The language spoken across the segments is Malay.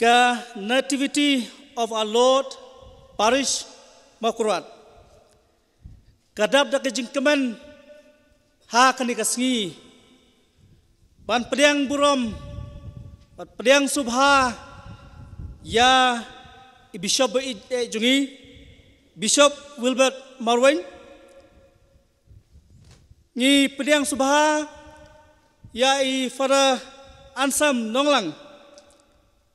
Ka Nativity of our Lord Parish Makurat kadap da kejingkemen ha kani kasngi ban pediang burom ban pediang subha ya Bishop jungi Bishop Wilbert Marwain ni pediang subha ya Father Ansam Nonglang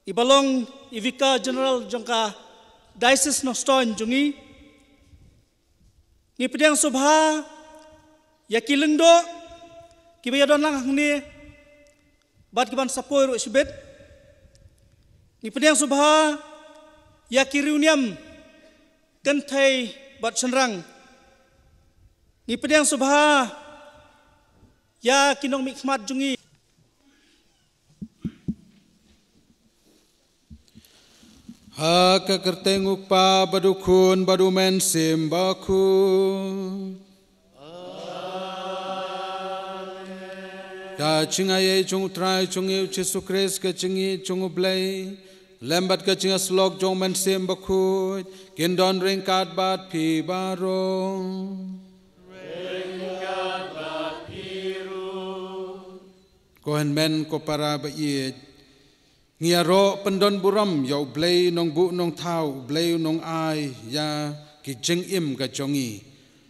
Ibalong Ivika General jongka Diocese Noston jungi ni pediang subha ya kilengdo kibayadon lang ni bat kiban sapoi ro sibet ni pediang subha ya kiriuniam kentai bat senrang ni pediang subha ya kinong mikmat jungi ha kakerteng upa badukun badumen simbaku ka cingaye chung trai chung yu Jesu Christ ka cingi chung ublay lembat ka cinga slok jong men simbaku kindon ringkat bat pi baro ringkat bat piru kohen men ko para ba iet Ngiaro pendon buram ya ublay nong bu nong tau ublay nong ai ya ki jeng im ka jongi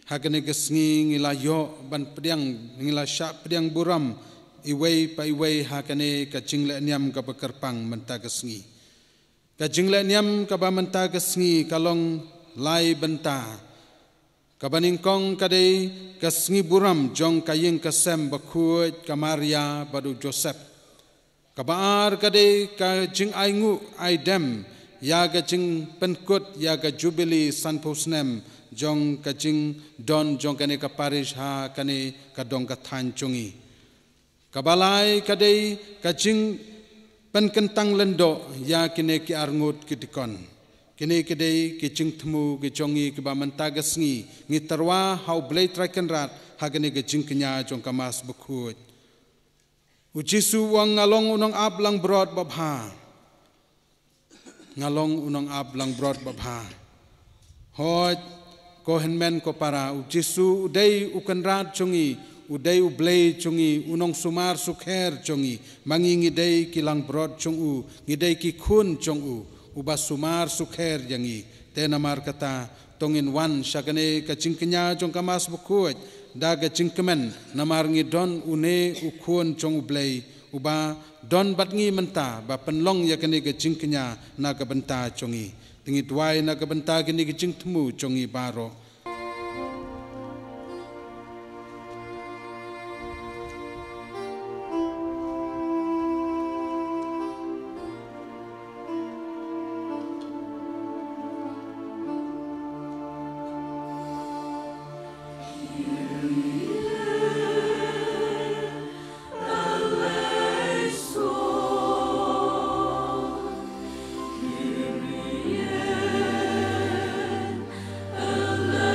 hakane kesngi ngilayo ban pediang ngila syak pediang buram iwei pa iwei hakane ka jingle niam ka bekerpang menta kesngi ka jingle niam ka ba menta kesngi kalong lai benta ka baningkong kadai kesngi buram jong kayeng kasem bakut ka Maria badu Joseph Kabar kadai ka jing aingu aidem ya ka jing penkut ya ka jubili sanpusnem jong ka jing don jong kane ka parish ha kane ka dong ka thancungi kabalai kadai ka jing penkentang lendo ya kine ki arngut kitikon kine kadai ki jing temu ki jongi ki ba mentagasngi ngi terwa hau blai trakenrat ha kane ka jing kenya jong ka mas bukut Ujisu wang ngalong unang ablang brod babha ngalong unang ablang brod babha hoj kohen men ko para ujisu udai ukanrat chungi udai ublay chungi unong sumar sukher chungi mangingi dai kilang brod chungu ngidai ki khun chungu uba sumar sukher yangi tenamar kata tongin wan syagane kacingkenya jong kamas bukuj daga cingkemen namar ngi don une ukun chong ublay uba don batngi menta ba penlong ya kene ke cingkenya na ka benta chongi tingi tuai na ka benta kene ke cingtemu chongi baro Allah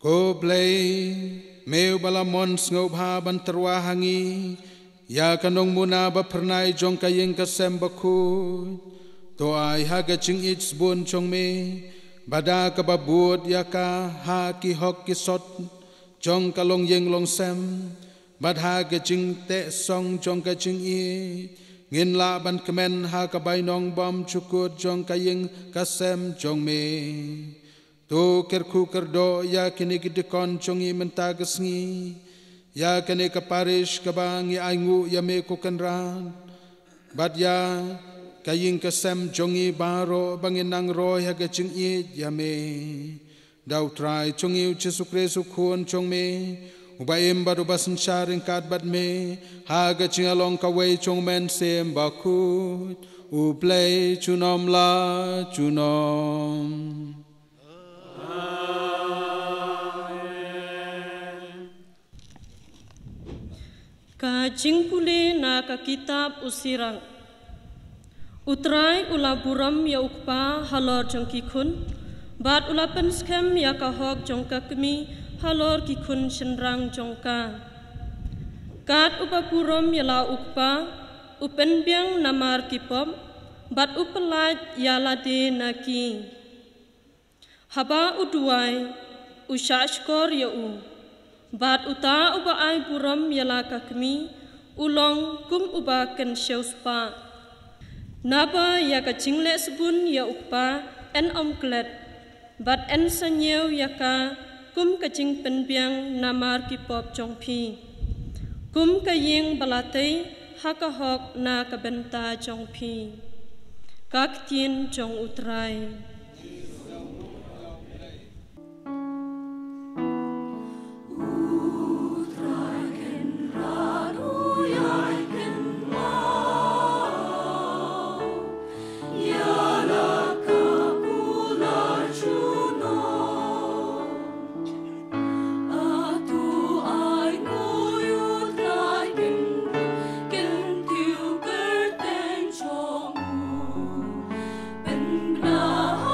Ko blay meu balamon ngau bha ban terwahangi ya kanong muna ba pernai jong kayeng kasem baku to ai haga ching its bun chong me bada ka babut ya ka ha ki hok ki sot jong kalong yeng long sem bad ha ga ching te song jong ka ching i ngin la ban kemen ha ka bai nong bom chukut jong kayeng kasem jong me to kerku kerdo ya kini gidekon chongi mentagasngi ya kini kaparish kabangi aingu ya me kokenran bad ya kaying kasem chongi baro banginang roy haga chingi ya me dau try chongi Jesu Kristu khon chong me ubaim badu basan sharing kad bad me haga chingalong kawai chong men sem bakut uplay chunom la chunom. Ka jingpuli na ka kitab usirang. Utrai ula buram ya ukpa halor jong kikun, bat ula penskem ya ka hok jong kakmi halor kikun senrang jong ka. Kat upa buram ya la ukpa, upen biang namar kipom, bat upelat ya lade naki. Haba uduai, usashkor ya u. Bat uta uba ai buram yala kakmi ulong kum uba ken shauspa naba ya ka jingle sebun ya ukpa en omklet bat en sanyeu ya ka kum ka jing penbiang namar ki pop jongpi kum ka ying balatei haka hok na ka benta jongpi kak tin jong utrai. No.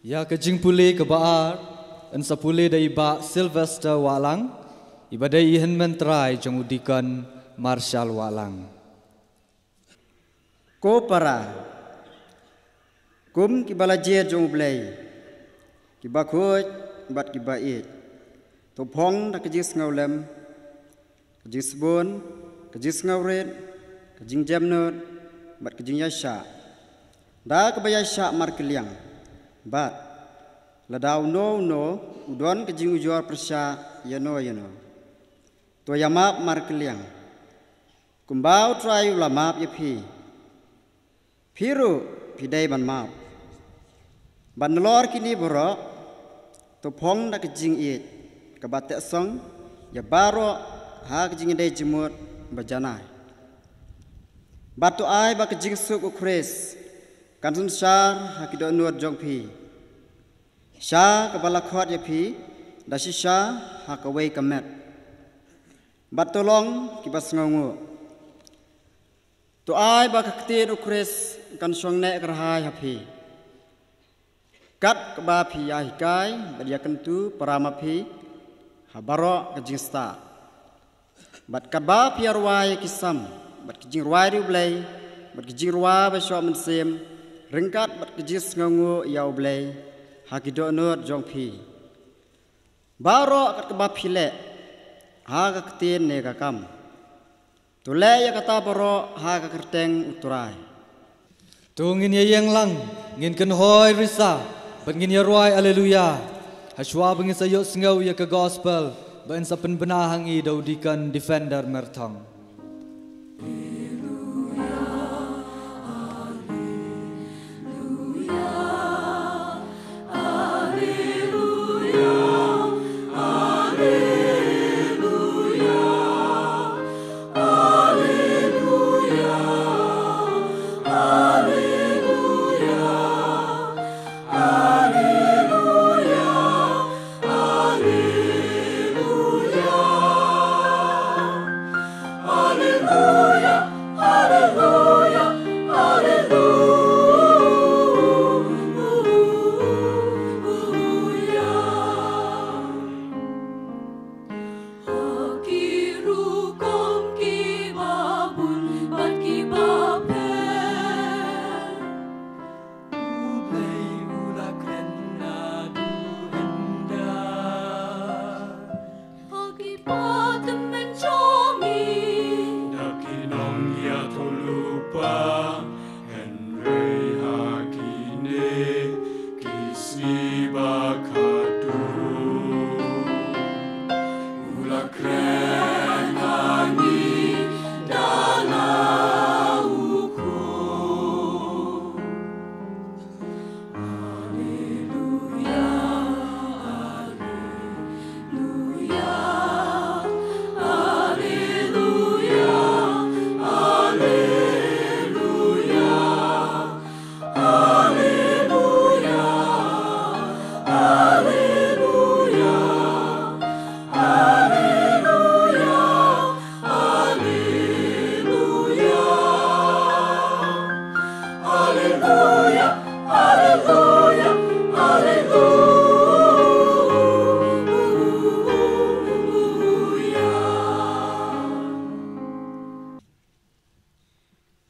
Ya kejing pulih ke baar, en sepulih dari bak Sylvester Walang, ibadai ihan mentrai jong udikan Marshall Walang. Ko para, kum kibalajer jong blay, kibakut bat kibait, topong nak kejis ngawlem, kejis bon, kejis ngawret, kejing jamnut, bat kejing yasha, dah kebayasha markeliang. Bat ladau no udon kejing ujor persya yano to yamap markeliang kumbau trayu lamap yapi piru pidai ban map ban lor kini borok to pong na kejing it kabate song ya baro ha kejing dai jemut bajanai batu ai ba kejing suk ukres kansun syar hakido nuat jong pi syah kepala khot ya pi dasi syah hakawai kamet batolong kibas ngongu tu ai ba kaktir ukres kan song nek kerhai ha pi kat keba pi ya hikai badia kentu parama pi habaro kejing sta bat kaba pi arwai kisam bat kejing ruai ru blai bat kejing ruai ba syok mensem Ringkat bat kejis ngangu yau blay hakido nur jong pi baro kat kebab pile ha ka ketin ne ka kam tule ya kata baro ha ka kerteng uturai tungin ya yang lang ngin ken hoi risa bangin ya ruai haleluya haswa bangin sayok sengau ya ke gospel ban sapen benahang i daudikan defender mertong.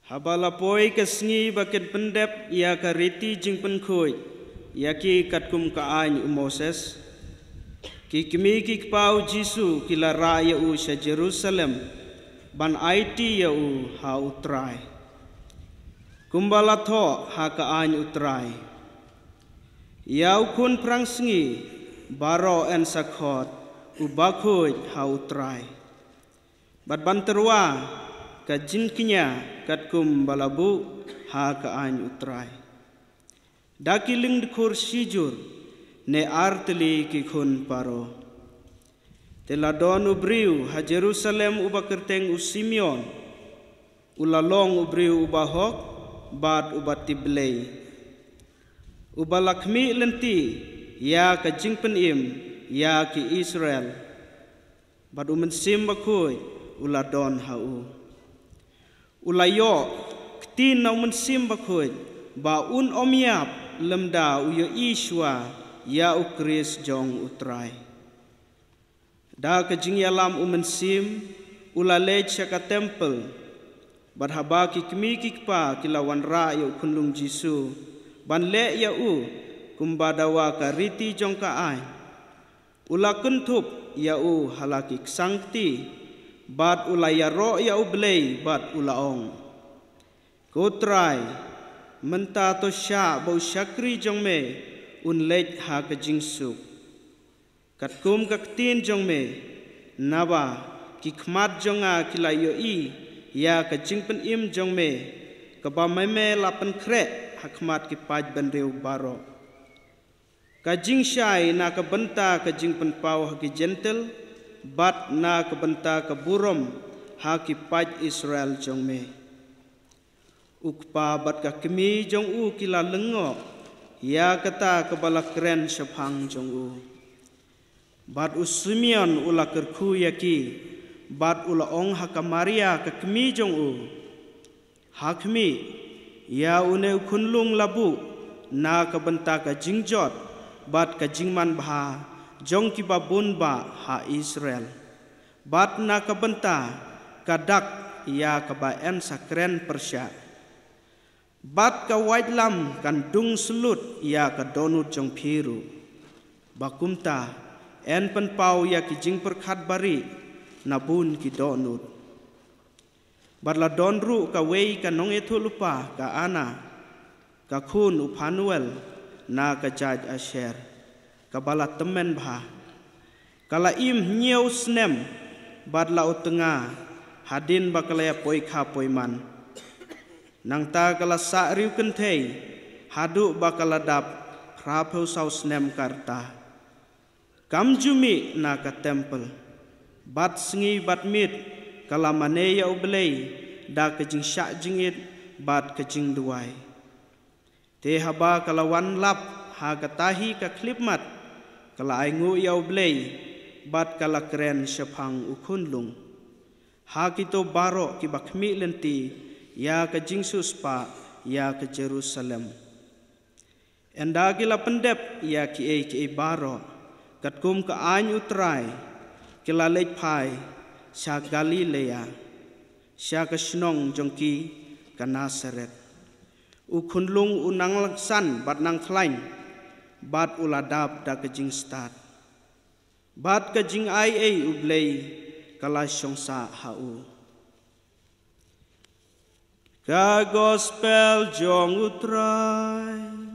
Habalapoi kesngi baket pendep ia kariti jing penkoi ia ki katkum kaany Moses ki kimi ki pau Jisu kila raya u sya Jerusalem ban IT ya u ha utrai kumbala tho ha kaany utrai ia ukun prang sngi baro en sakhot u bakhoi ha utrai bat banterwa ka jinkinya katkum balabu ha kaany utrai dakiling dikur sijur ne arteli ki khun paro teladon ubriu ha Jerusalem uba kerteng u Simeon ulalong ubriu uba hok bat uba tiblei uba lakmi lenti ya ka jingpen im ya ki Israel bat umensim bakoi uladon hau ulayo ktin na umensim bakoi ba un omiap lemda uyo Ishwa ya ukris jong utrai da ka jing yalam umensim ulalej ka temple bat haba ki kimi ki pa kilawan ra ya kunlung Jisu ban le ya u kumbadawa ka riti jong ka ai ula kuntup ya u halaki sangti bat ulaya ro ya u blei bat ulaong kutrai menta to sya bau syakri jong me un lej ha ka jingsuk katkum kaktin jong me naba ki khmat jonga kilayo i ya ka jingpen im jong me ka ba me lapan kre hakmat ki paj bandeu baro ka jing syai na ka benta ka jingpen pau ha ki gentle bat na ka benta ka burom ha ki paj Israel jong me ukpa bat ka kemi jong u kila lengok ya kata ka bala kren syapang jong u bat u Simeon ula kerku yaki bat ula ong ha ka Maria ka kemi jong u ha kemi ya une kunlung labu na ka benta ka jingjot bat ka jingman bha jong ki babun ba ha Israel bat na ka benta kadak ya ka ba en sakren Persya bat ka white lam kan dung selut ya ka donut jong phiru bakumta en pen pau ya ki jing perkhat bari nabun ki donut batla donru ka wei ka nong ethu lupa ka ana ka khun upanuel na ka jaj asher ka bala temen bha kala im nyeu snem batla utenga hadin bakalaya poi kha poi man nang ta kala sa riu kenthei hadu bakaladap prapeu sau snem karta kam jumi na ka temple bat sngi bat mit kala mane ya ublei da ka jing sya jingit bat ka jing duai te haba kala wan lap ha ka tahi ka klipmat kala aingu ya ublei bat kala kren syapang ukunlung ha kito baro ki bakmi lenti ya ka jing suspa ya ka Jerusalem enda kila pendep ya ki baro katkum ka any utrai kila lej pai sya Galilea sya ka snong jongki ka Nazaret ukunlung unang laksan bat nang klain bat uladap da ka jing start bat ka jing ai ublei kala syongsa hau ka gospel jong utrai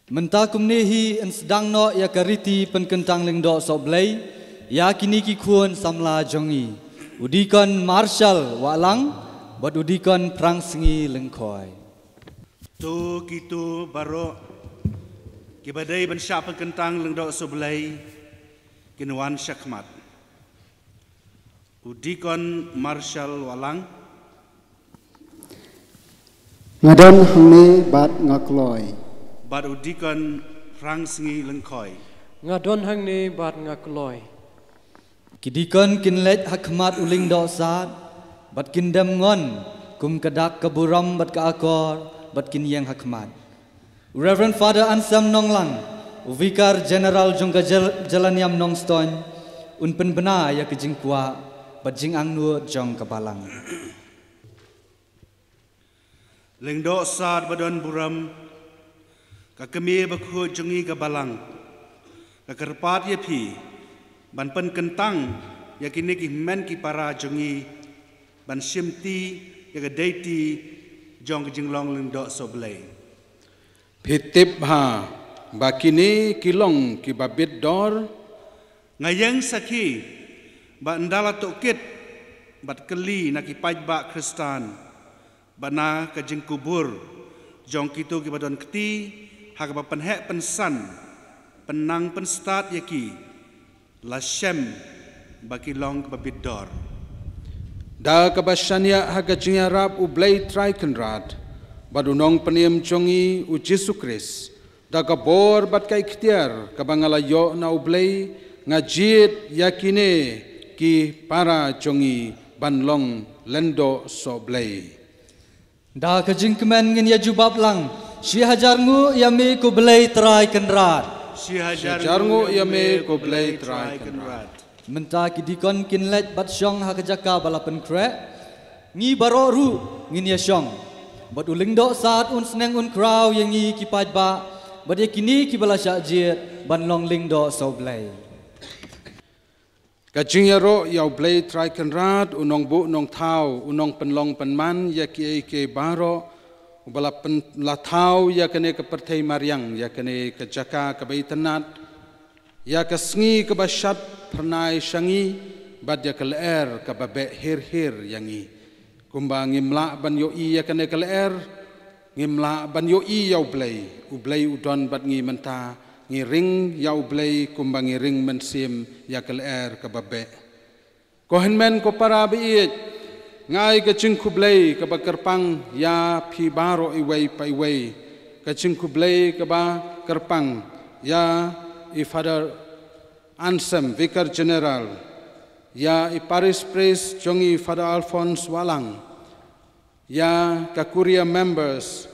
Mentakum nehi en sedang no ya kariti penkentang lengdo soblei ya kini ki kuon samla jongi udikon Marshall walang bat udikon prang singi lengkoi tu kitu baro kibadai ban sya penkentang lengdo soblei kinuan syakmat udikon Marshall walang ngadon hangni bat ngakloi bat udikon prang singi lengkoi ngadon hangni bat ngakloi kidikon kinlet hakmat uling do saat bat kindam ngon kum kadak kaburam bat ka akor bat kin yang hakmat Reverend Father Ansam Nonglang Vikar General jongka Jalaniam Nongston un penbena ya kejing kuah bajing angnu jong kebalang. Lengdo saat badon buram kakemi bakhu jongi kebalang kakerpat ye pi ban pen kentang ya kini ki men ki para jongi ban simti ya kedaiti jong kejinglong lengdo soblei Pitip ha bakini kilong ki babit dor ngayang saki ba ndala tokit bat keli na ki pajba Kristan bana kajing kubur jong kitu ki badon keti hak ba penhek pensan penang penstat yaki la shem baki long babit dor da kabashania hagajing Arab ublay traikenrad badunong peniem jongi u Jesu Kris da kabor bat kai ikhtiar kabangalayo na ublay ngajit yakine ki para jongi banlong lendo so blay Da kejing kemen ngin ya jubab lang si hajar ngu yami ku belai trai kenrat si hajar ngu yame ko blay traikenrad menta kidikon kinlet bat syong ha kejaka balapan krek ngi baro ru ngin ya syong bat uling dok saat un seneng un kraw yang ngi kipaj ba bat ya kini ki bala syajir ban long ling dok so blay Kajing yaro yau blay traikenrad unong bu nong tau unong penlong penman ya ki ke baro ubala pen la tau ya kene ke pertai mariang ya kene ke jaka ke baitanat ya ke sngi ke basyat pernai syangi bad ya ke leer ke babe hir yangi kumba ngimla ban yo i ya kene ke leer ngimla ban yo i yau blay ublay udon bad ngi menta ngiring yau blay kumba ngiring mensim ya keler kebabe kohen men ko para biit ngai ke cingku blay ke bakerpang ya pi baro iway pa iway ke cingku blay ke ba kerpang ya i Father Ansem Vicar General ya i Parish Priest jongi Father Alphonse Walang ya ke Kuria members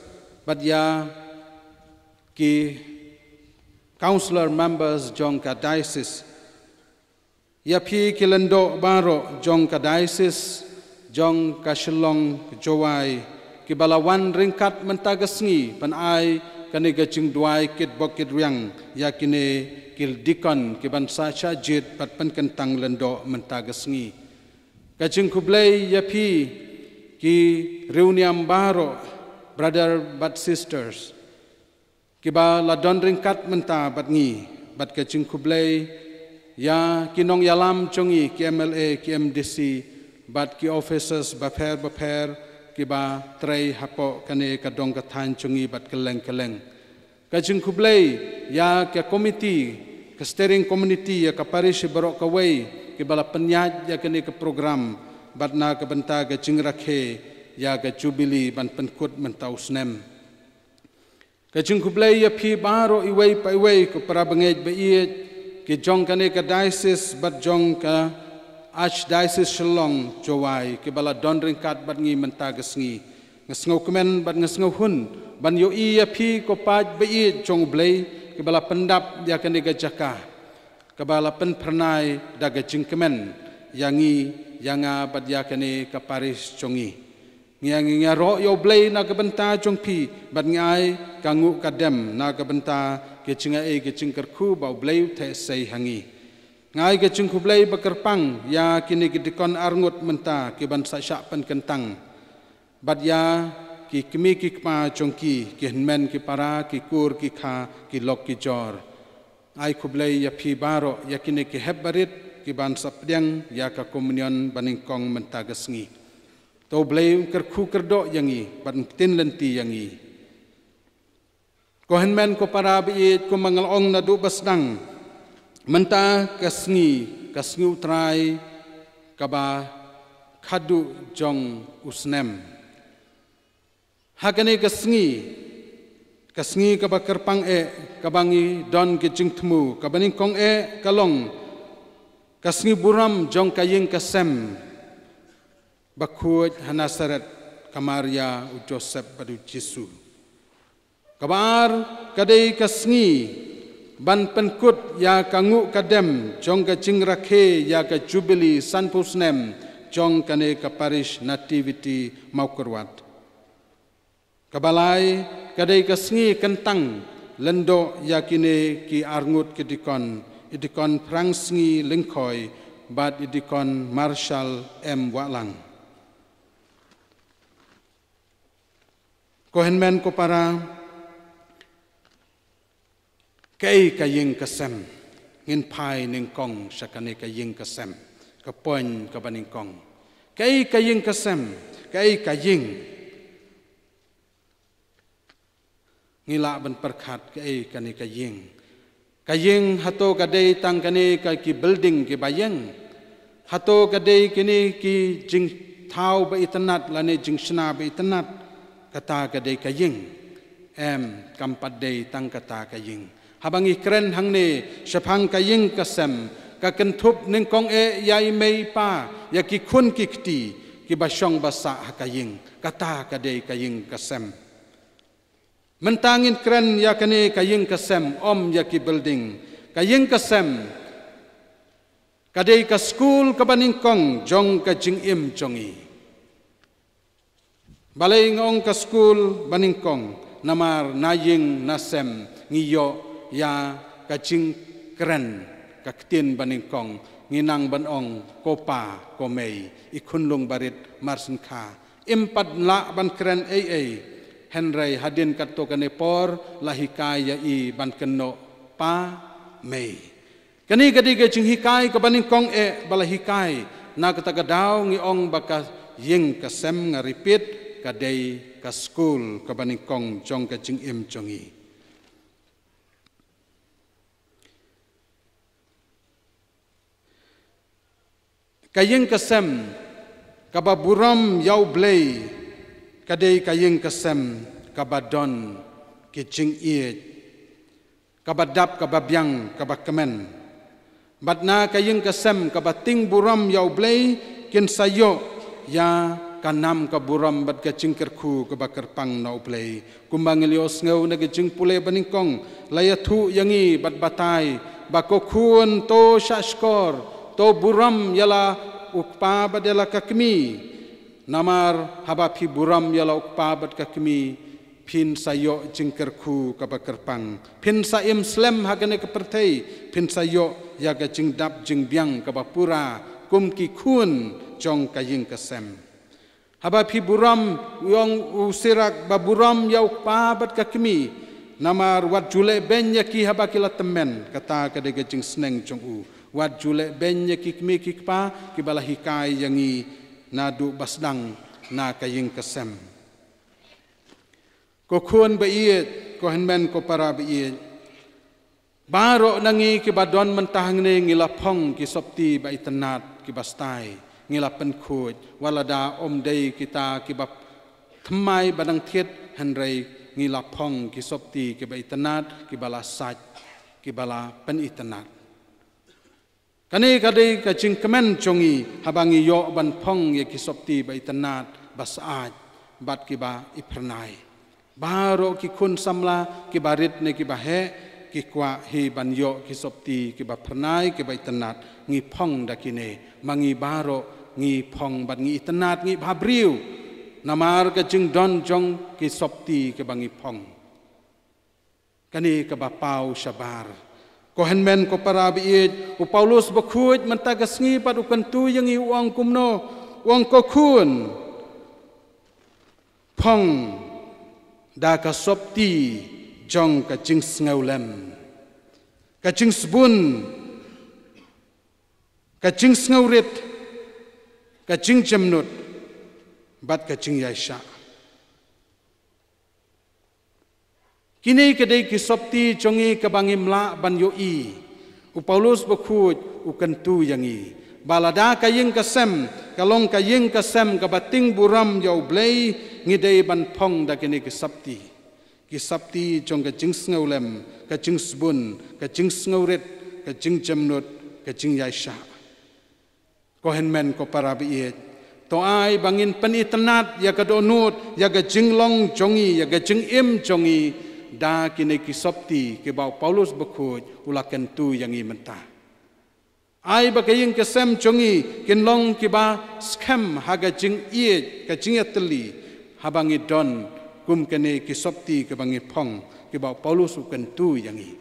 but ya ki Councillor members jong ka diocese ya pi kilendo baro jong ka diocese jong ka Shillong Jowai ki balawan ringkat mentagasngi pan ai kani gajing duai kit bokit riang ya kini kil dikon ki ban sa cha jit pat pen kentang lendo mentagasngi gajing kublai ya pi ki reuniam baro brother but sisters kiba la don ringkat menta bat ngi bat ke cingkublay ya kinong yalam chongi ki MLA ki MDC bat ki officers baper kiba tray hapo kane kadong kathan chongi bat keleng ka cingkublay ya ke committee ke steering committee ya ka parish barok kawai kibala penyaj ya kane ke program bat na ke benta ke cingrakhe ya ke jubilee ban penkut menta usnem Kajing kublay ya pi baro iway pa iway ko para bangej baiit ki jong kane ka diocese bat jong ka archdiocese Shillong Jowai ki bala don ringkat bat ngi mentagas ngi ngasngaw kemen bat ngasngaw hun ban yo i ya pi ko paj baiit jong blay ki bala pendap ya kane ka jaka ka bala pen pernai daga jing kemen yangi yanga bat ya kane ka parish jongi ngiang ro yo blay na kabenta jong pi bat ngai kangu kadem na kabenta ke chinga e ke chingkerku ba blay the sei hangi ngai ke chingku blay bakerpang ya kini gidikon arngut menta ke ban sa syak pen kentang bat ya ki kemi ki kma jongki ki men ki para ki kur ki kha ki lok ki jor ai kublay ya pi baro ya kini ki hebarit ki ban sapdyang ya ka komunion baningkong menta gasngi to blay kerku kerdo yangi ban tin lenti yangi kohen men ko para biit ko mangalong na du basdang menta kasngi utrai kaba khadu jong usnem hagane kasngi kaba kerpang kabangi don ke jingtmu kabaning kong kalong kasngi buram jong kaying kasem Bakhuj Hanasaret Kamaria u Joseph badu Jesu. Kabar kadai kasngi ban penkut ya kangu kadem jong ka jing rakhe ya ka jubilee sanpusnem jong kane ka parish nativity maukerwat kabalai kadai ka sngi kentang lendo yakine ki arngut idikon prangsngi lingkoi bat idikon Marshall M. Walang. Kohenmen ko para kay kaying kasem ngin pai ning kong sakane kaying kasem kapoin kabaning kong kay kaying kasem kay kaying ngila ban perkhat kay kani kaying hato kadai tang kani ka ki building ki bayang hato kadai kini ki jing thau ba itanat lane jing shna ba itanat kata kadai kaying kampat dei tang kata kaying habangi kren hangne shapang kaying kasem ka kentup ning kong yai mei pa ya ki khun ki kti ki basyong basa hakaying kata kadai kaying kasem mentangin keren ya kene kaying kasem om ya ki building kaying kasem kadai ka school ka baningkong jong ka jing im jongi balai ngong ka school baningkong namar naying nasem ngiyo ya ka jing keren ka ktin baningkong nginang banong kopa komei ikunlung barit marsin kha impat la ban keren Henry hadin kato kane por lahikai ya i ban keno pa mei. Kani kadi ke jing hikai ka baning kong balahikai na kata kadau ngi ong baka ying kasem ngaripit kadai ka school ka baning kong jong ka jing im jongi. Kaying kasem kababuram yau blei kadai kaying kasem kabadon kicing iet kabadap kababyang kabakemen batna kaying kasem kabating buram yau blei kin sayo ya kanam kaburam bat kacing kerku kabakerpang nau blei kumbang lios ngau na kicing pule baningkong layathu yangi bat batai bakokun to shashkor to buram yala ukpa badela kakmi namar habapi buram yala ukpa bat kakmi pin sayo jingkerku kabakerpang pin saim slem hagane kepertei pin sayo yaga jingdap jingbyang kabapura kumki kun jong kaying kasem habapi buram yong usirak baburam ya ukpa bat kakmi namar wat jule ben yaki habakila temen kata kadege jing sneng jong u wat jule ben yaki kmi kikpa kibalahikai yangi nadu basdang na kaying kasem ko khun ba iet ko henmen ko para ba iet baro nangi ki badon mentahang ne ngilapong ki sopti ba itanat ki bastai ngilapen khut walada om dei kita ki bab thmai badang thiet henrei ngilapong ki sopti ki ba itanat ki bala saj ki bala pen itanat kani kadai kacing kemen congi habangi yo ban pong ye kisopti ba itanat basaat bat kiba ipernai baro ki kun samla ki barit ne ki bahe ki kwa hi ban yo kisopti ki ba pernai ki ba itanat ngi pong dakine mangi baro ngi pong bat ngi itanat ngi babriu namar kacing don jong kisopti ki bangi pong kani ka ba pau shabar Kohenmen ko para biit u Paulus bakhuj mentagas ngi pat ukantu yang i uang kumno uang ko kun pong da ka sopti jong ka jing sngaulem ka jing sbun ka jing snaurit ka jing jamnut bat ka jing yaisha kini kedai kisopti jongi kebangi mla ban yoi u Paulus bakhuj u kentu yangi balada kaying kasem kalong kaying kasem kabating buram yau blei ngidei ban pong da kini kisapti jong ka jing snaulem ka jing sbun ka jing snaurit ka jing jamnut ka jing yaisha kohenmen ko para biet to ai bangin pen itanat ya ka donut ya ka jing long jongi ya ka jing im jongi da kini kisopti ke bau Paulus bekut ulakan tu yang i mentah. Ai bakaying kesem congi kinlong kiba scam haga jing iet ka jing teli habangi don kum kene kisopti ke bangi pong ke bau Paulus ukan tu yang i.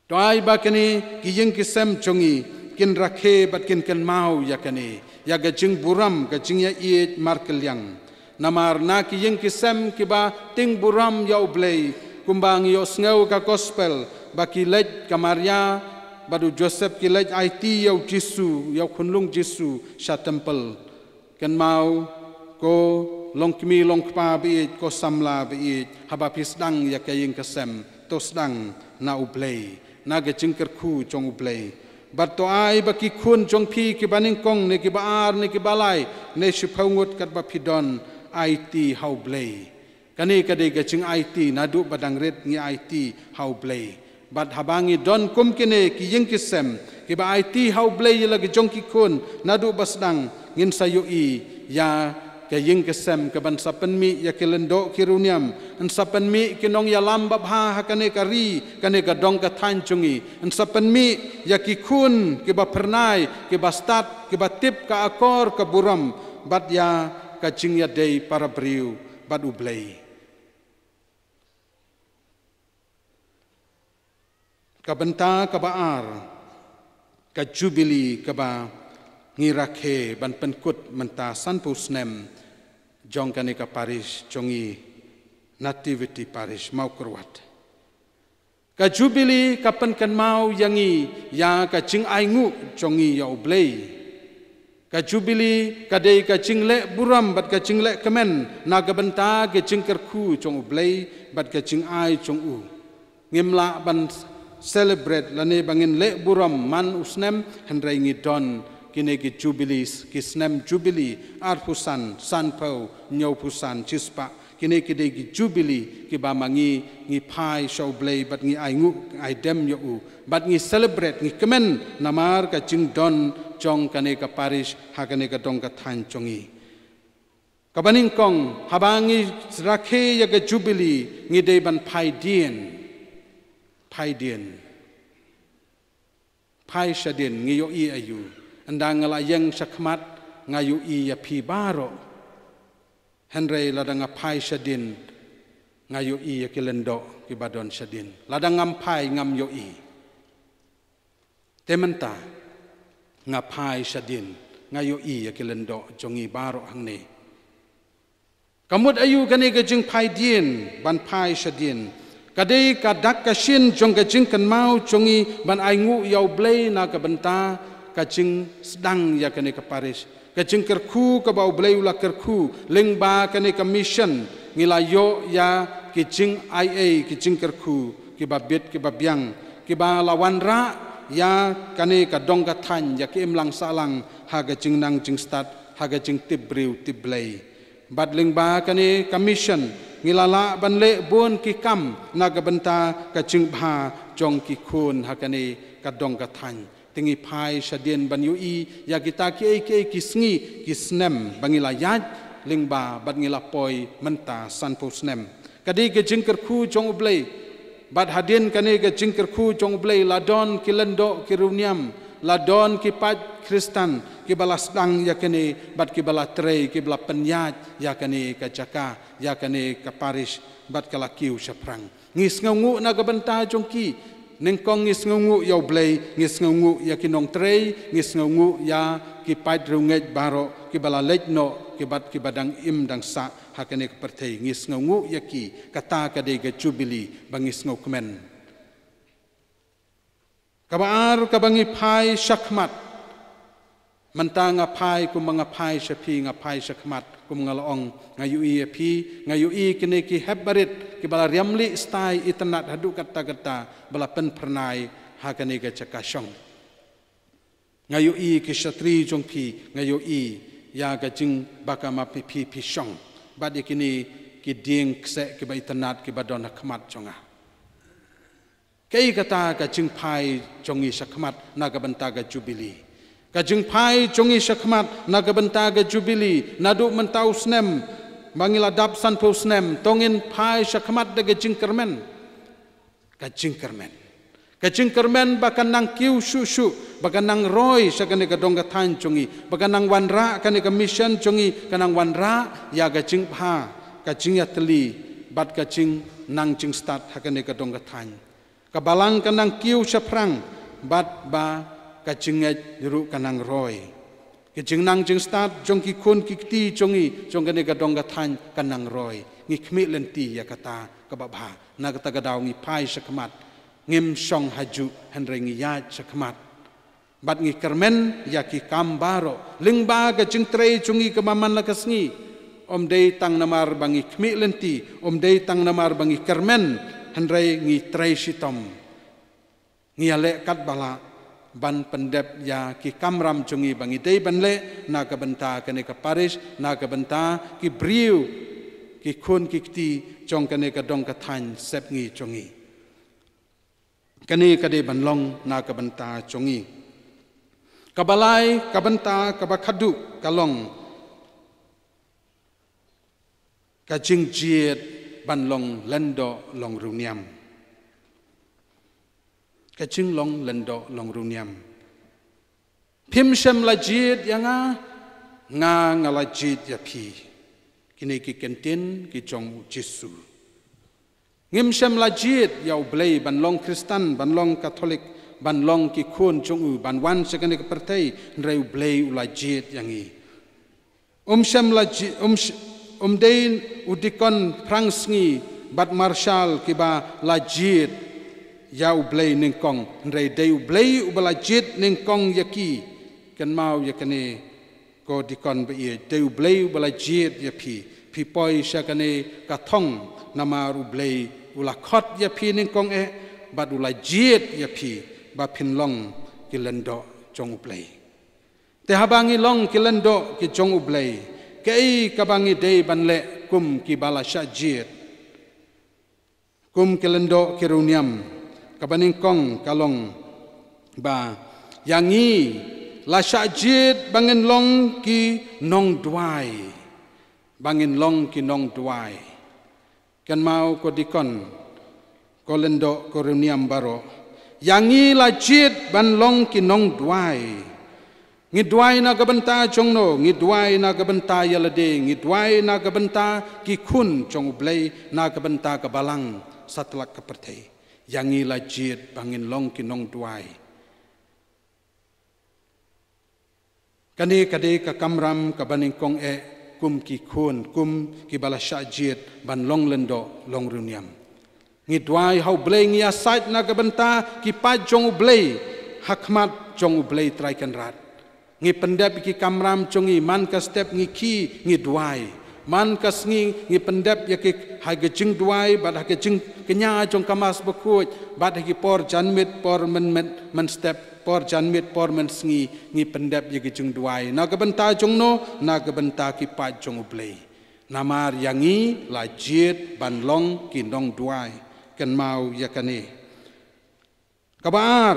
Doai bakani kiying kisem congi kin rakhe bat kin mau yakani ya ga jing buram ga jing ya iet markelyang. Namar na ki yang kisem kiba ting buram ya ublei kumbang yo sneu ka gospel baki lej kamaria badu Joseph ki lej IT ya Jisu ya kunlung Jisu sha temple kan mau ko long kimi long pa bi ko samla bi haba pisdang ya ka yang kisem to sedang na ublei na ga jingker khu jong ublei bat to ai baki kun jong pi ki baning kong ne ki baar ne ki balai ne shipaungut kat ba pidon IT how blay kani kadai gaching IT nadu badang red ngi IT how blay but habangi don kum kine ki yeng kisem ki ba IT how blay lagi jongki kun nadu basdang ngin sayu i ya ka yeng kisem ka ban sapenmi ya kelendo kiruniam an sapenmi kinong ya lambab ha hakane kari kane ka dong ka thancungi an sapenmi ya ki kun ki ba pernai ki ba start ki ba tip ka akor ka buram bat ya kacing ya day para beriu bad ublay. Kabenta kabaar kajubili kaba ngirakhe ban penkut menta sanpusnem jong kanika parish jongi nativity parish mau kerwat. Kajubili kapan kan mau yangi ya kacing aingu jongi ya ublay. Kajubili kadai kacing le buram bat kacing le kemen naga benta kacing kerku jong ublay bat kacing ai jong u ngimla ban celebrate lane bangin le buram man usnem hendrai ngidon kine ki jubilis ki snem jubili arpusan sanpau nyau pusan cispa kine ki de ki jubili ki ba mangi ngi pai show blay bat ngi ai ngu ai dem yo u bat ngi celebrate ngi kemen namar kacing don jong kane ka parish hakane ka dong ka than chongi kabaning kong habangi rakhe ya ka jubili ngi de ban pai dien pai shadin ngi yo i ayu andang la yang sakmat ngayu i ya pi baro henry ladang pai shadin ngayu i ya kilendo ki badon shadin ladang ngam pai ngam yo i tementa ngapai shadin ngayo i ya kilendo jongi baro hangne kamut ayu kane ka jing pai dien ban pai shadin kadai ka dak ka shin jong ka jing kan mau jongi ban ai ngu yau blay na ka benta ka jing sedang ya kane ka parish ka jing kerku ka bau blay ula kerku ling ba kane ka mission ngilayo ya ki jing IA ki jing kerku ki babit ki babyang ki ba lawan ra ya kane ka dong ka than ya ki imlang salang haga jing nang jing start haga jing tibriu tiblay badling ba kane commission ngilala banle bon ki kam naga benta ka jing bha jong ki khun hakane ka dong ka than tingi pai shadien ban yu i ya kita ki sngi ki snem bangila yaj lingba bad ngila poi menta sanpo snem kadi ke jing kerku jong ublay bad hadin kane ke jingker khu jong blay ladon kilendo kiruniam ladon ki pat Kristen ki balas dang ya kane bad ki bala trei ki bala penyat ya kane ka jaka ya kane ka parish bad kala kiu saprang ngis ngungu na ka benta jong ki nengkong ngis ngungu ya blay ngis ngungu ya kinong trei ngis ngungu ya ki pat runget baro ki bala lejno ki bad ki badang im dang sa hakane ka pertei ngis ngungu yaki kata kadai ga jubili bangis ngau kemen kabar kabangi pai shakmat mantanga pai ku mga pai shapi nga pai shakmat ku mga laong ngayu i api ngayu i kene ki habarit ki bala riamli stai itanat hadu kata bala pen pernai hakane ga chakashong ngayu i ki shatri jongpi ngayu i ya ga jing bakama pi shong bad kini ki ding kse ki ba itanat ki ba don khmat jonga kei kata ka jing pai jongi shakmat naga benta ga jubili ka jing pai jongi shakmat naga benta ga jubili nadu mentau snem bangila dap san pusnem tongin pai syakmat de gajing kermen bahkan nang kiu shu bahkan nang roy syakane gadong gatan chungi bahkan nang wanra kane ka mission chungi kanang wanra ya gajing pha gajing ya teli bat gajing nang jing start hakane gadong gatan kabalang kanang kiu syaphrang bat ba gajing diru kanang roy gajing nang jing start jong ki kun ki ti chungi jong kane gadong gatan kanang roy ngi khmi lenti ya kata kababha na kata gadaw ngi pai syakmat ngim song haju henry ngi ya chakmat bat ngi kermen ya ki kambaro lingba ga jingtrei chungi kamaman lakasngi om dei tang namar bangi khmi lenti om dei tang namar bangi kermen henry ngi trei sitom ngi ale kat bala ban pendep ya ki kamram chungi bangi dei banle na ka benta kane ka parish na ka benta ki briu ki khun ki ti chong kane ka dong ka than sep ngi chungi kani kade banlong na kabanta chongi kabalai kabanta kabakhadu kalong kajing jiet banlong lendo long runiam kajing long lendo long runiam phim sem la jiet yanga nga ngala jiet ya phi kini ki kentin ki chong jisu ngim shem la jiet yau blei ban long Kristen ban long Katolik ban long ki khun chung ban wan sekane ka pertai reu blei ula jiet yangi shem la ji dein udikon prangsngi bat marshal ki ba la jiet yau blei ning kong rei deu blei ubala jiet ning kong yaki kan mau yakane ko dikon ba ye deu blei ubala jiet ya pi poi sekane ka thong namaru blei ula khot ya phi ning kong bat ula jiet ya phi ba phin long ki lendo chong uplei te habangi long ki lendo ki chong uplei kei kabangi dei banle kum ki bala sha jiet kum ki lendo ki runiam kabaning kong kalong ba yangi la sha jiet bangin long ki nong duai bangin long ki nong duai kan mau ko dikon ko lendo ko runiam baro yangi la jiet ban long ki nong duai ngi duai na gabenta chongno ngi duai na gabenta yalade ngi duai na gabenta ki khun chong blei na gabenta ka balang satlak ka perthei yangi la jiet bangin long ki nong duai kani kade ka kamram ka baning kong kum ki khun kum ki bala sha jiet ban long lendo long runiam ngi dwai hau blei ngi asait na ka benta ki pa jong blei hakmat jong blei trai kan rat ngi pendep ki kamram chongi man ka step ngi ki ngi dwai man ka ngi pendep ya ki ha ge jing dwai bat ha ge jing kenya jong kamas bakut bat ha ki por janmit por men step por janmit por men ngi pendep ye gijung duai na kabenta jongno na kabenta ki pa jong ublei namar yangi la jiet ban long ki nong duai kan mau yakane kabar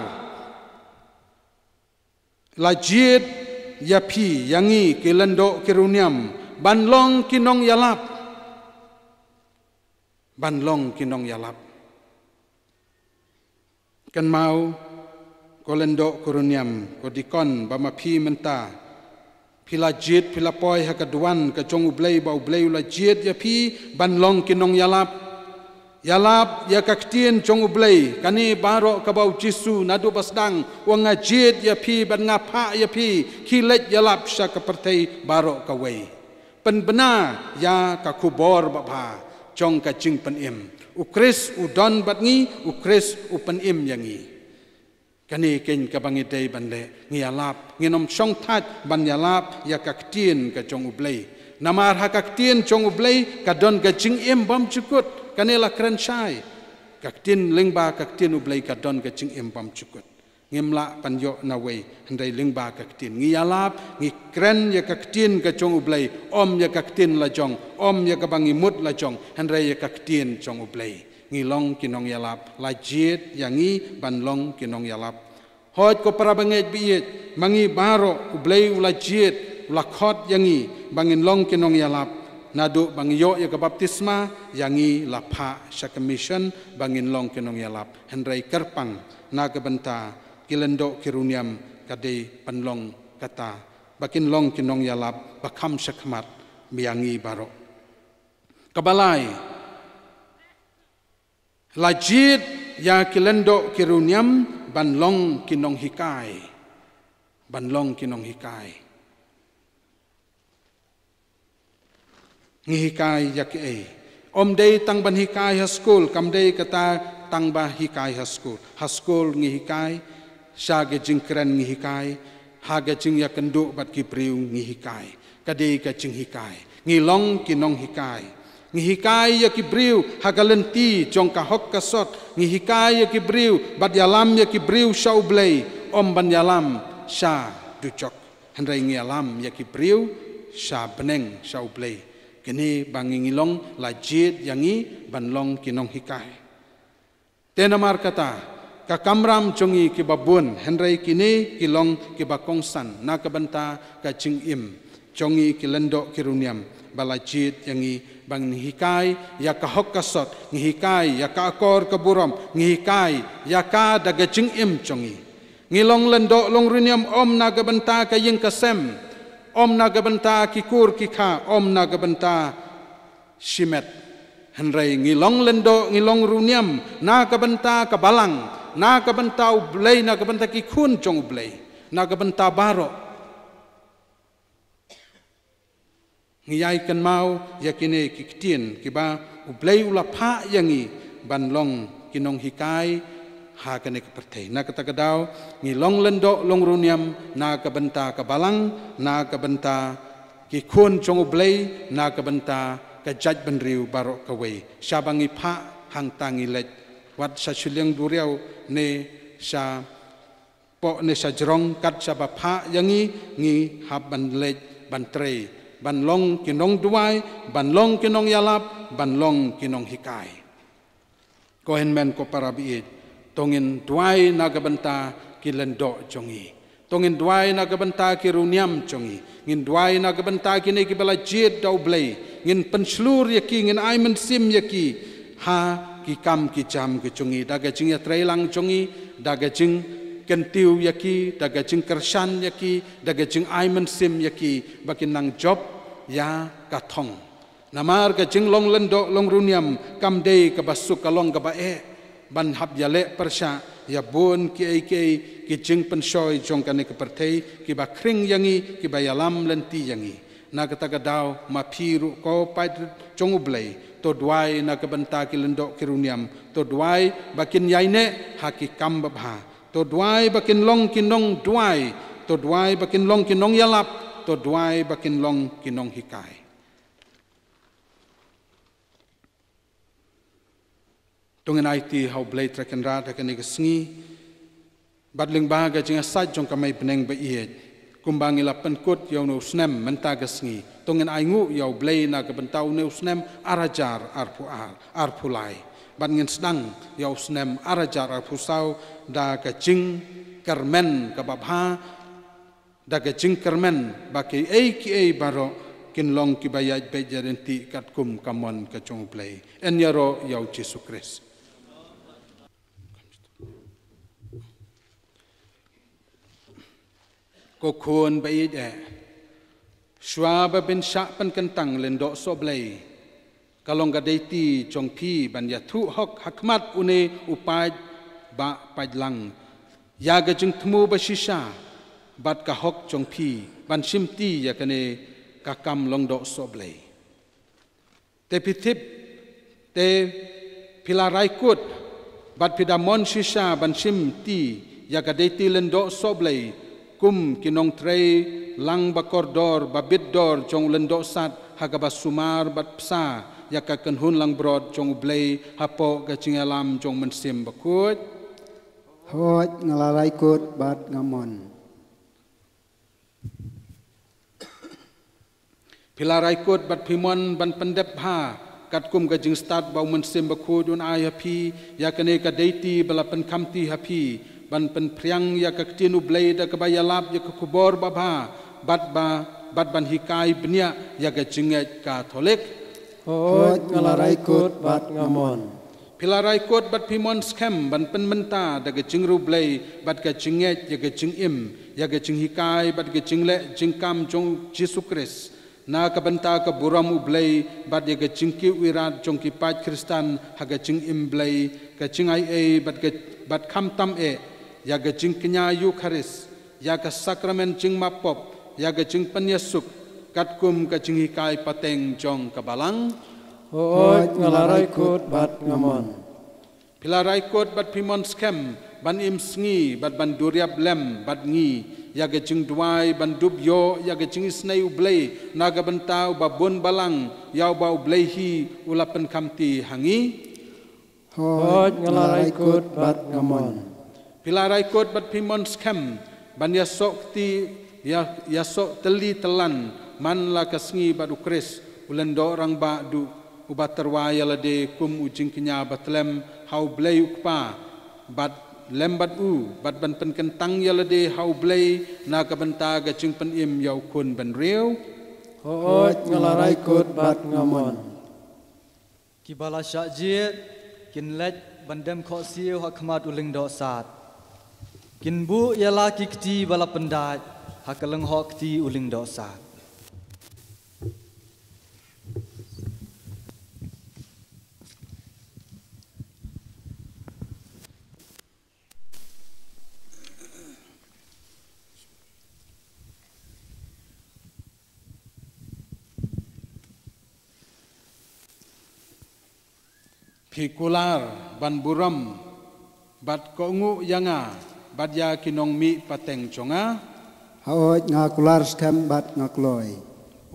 la jiet ya phi yangi ki lendo ki runiam ban long ki nong yalap ban long ki nong yalap kan mau kolendo koruniam ko dikon bama phi menta phila jit phila poi hakaduan ka chong ublei ba ublei la jit ya phi ban long kinong yalap ya kaktien chong ublei kani baro ka bau jisu nadu basdang wanga jit ya phi ban ngapa ya phi khilet yalap sha ka pertai baro ka wei penbena ya ka kubor ba pha chong ka jing pen im ukris udon bat ngi ukris upen im yangi kani ken ka bangi dei banle ngialap nginom song that ban yalap ya kaktien ka chong ublei namar ha kaktien chong ublei ka don ka jing im bam chukut kanela kran shai kaktien lingba kaktien ublei ka don ka jing im bam chukut ngimla panyo na wei handai lingba kaktien ngialap ngi kran ya kaktien ka chong ublei om ya kaktien la jong om ya ka bangi mut la jong handai ya kaktien chong ublei ngilong kinong yalap la jiet yangi banlong kinong yalap hoj ko para banget biet mangi baro ublei ula jiet ula khot yangi bangin long kinong yalap nadu bangyo ya ke baptisma yangi lapha syakamission bangin long kinong yalap henry kerpang na kebenta kilendo kiruniam kadai panlong kata bakin long kinong yalap bakam syakmat miyangi barok kabalai lajit ya kilendo kiruniam banlong kinong hikai banlong kinong hikai ngihikai yak om day tang ban hikai ha school kam day kata tang ba hikai ha school ngihikai syage jingkren ngihikai haga jing ya kendu bat kipriu ngihikai kadai ka jing hikai ngilong kinong hikai ngihikai ya kibriu hagalenti jong ka hok kasot ngihikai ya kibriu bat yalam ya kibriu shaublei om ban yalam sha ducok hendrai ngialam ya kibriu sha beneng shaublei kini bangingilong lajit yangi banlong kinong hikai tenamar kata kakamram jongi kibabun henry kini kilong kibakongsan na kabanta kacing im jongi kilendo kiruniam balajit yangi bang hikai ya kahok kasot ngihikai ya ka akor kaburam ngihikai ya ka dagajing im jongi ngilong lendo long runiam om na kabanta kaying kasem om naga benta kikur kika om naga benta shimet henry ngilong lendo ngilong runiam naga benta kabalang naga benta ublei naga benta kikun jong ublei naga benta baro ngiyai kan mau yakine kiktien kiba ublei ulapa yangi banlong kinong hikai ha kene kepertei na kata kadau ngilong lendo long runiam na kabenta kabalang na kabenta kikun jong ublei na kabenta kajaj benriu barok kawei syabangi pha hang tangi lej wat sa chuliang duriau ne sa po ne sa jrong kat sa ba pha yangi ngi hab ban lej ban trei ban long kinong duai ban long kinong yalap ban long kinong hikai kohen men ko parabiit tongin duai nagabenta kilendo jongi tongin duai nagabenta kiruniam jongi ngin duai nagabenta kini kibala jid daublei ngin penslur yaki ngin aimen sim yaki ha ki kam ki jam ki jongi daga jing ya trailang jongi daga jing kentiu yaki daga jing kersan yaki daga jing aimen sim yaki bakin nang job ya kathong namar ka jing long lendo long runiam kam dei ka basuk kalong ka bae ban hab yale persya ya bon ki ki jing pensoi jong kane kepertei ki ba kring yangi ki ba yalam lenti yangi na kata kadau ma phiru ko pai jong ublei to duai na ka benta ki lendok kiruniam to duai bakin yaine haki kam babha to duai bakin long kinong duai to duai bakin long kinong yalap to duai bakin long kinong hikai tungen IT hau blai traken rat akan igasngi badling bahaga jinga saj jong kamai beneng ba iet kumbang ila penkut yau no snem menta gasngi tungen aingu yau blai na ka bentau ne snem arajar arpulai ban ngin sedang yau snem arajar arpusau da ka jing kermen ka babha da ka jing kermen baki ki baro kinlong ki bayaj bejarenti kat kum kamon ka jong blai en yaro yau Yesus Kristus ko kun baid shwaba bin sha pan kentang lendo soblei kalong gadeti jong pi ban ya thu hok hakmat une upai ba pajlang ya ga jing thmu ba shisha bat ka hok jong pi ban simti ya kane ka kam long do soblei te pitip te pilarai kut bat pidamon shisha ban simti ya gadeti lendo soblei kum kinong trei lang bakordor babidor jong lendo sat hagaba sumar bat psa yaka kenhun lang brod jong blei hapo gacingalam jong mensim bakut hot ngalalai kut bat ngamon pilarai kut bat pimon ban pendep ha kat kum gajing start bau mensim bakut un ayapi yakane ka deiti balapan kamti hapi ban pen priang ya ka tinu blade ka bayalap ya ka kubor babha bat ba bat ban hikai benia ya ga jinget Katolik Hoj ngalarai kut bat ngamon. Pilarai kot bat pimon skem ban penmenta da ga jingru blai bat ga jinget ya ga jingim ya ga jing hikai bat ga jingle jingkam jong Yesus Kristus na ka benta ka buram u blai bat ya ga jingki wirat jong ki pat Kristan ha ga jingim blai ka jingai e bat kham tam e ya ga jing kenya Eucharis ya ga sakramen jing mapop ya ga jing penyesuk katkum ka jing hikai pateng jong ka balang Hoj ngalarai kut bat ngamon. Pilarai kot bat pimon skem ban im sngi bat ban duriap lem bat ngi ya ga jing duai ban dub yo ya ga jing isnai ublei naga bentau babon balang yau ba ublei hi ulapen kamti hangi Hoj ngalarai kut bat ngamon. Pilarai kot bat pimon skem ban yasok ti yasok teli telan man la kasngi bat ukris ulendo orang ba du ubat terwaya lade kum ujing kenya batlem hau blei ukpa bat lembat bat ban pen kentang ya lade hau blei na ka benta ga jing pen im yau kun ban riu Hoj ngalarai kut bat ngamon. Kibala syajid kin lej bandem kho siu ha khmat uling do sat. Kin bu yala kikti bala pendaj ha keleng ho kti uling do sat. Pikular ban buram bat kongu yanga bat ya kinong mi pateng chonga Hoj ngakular skem bat ngakloi.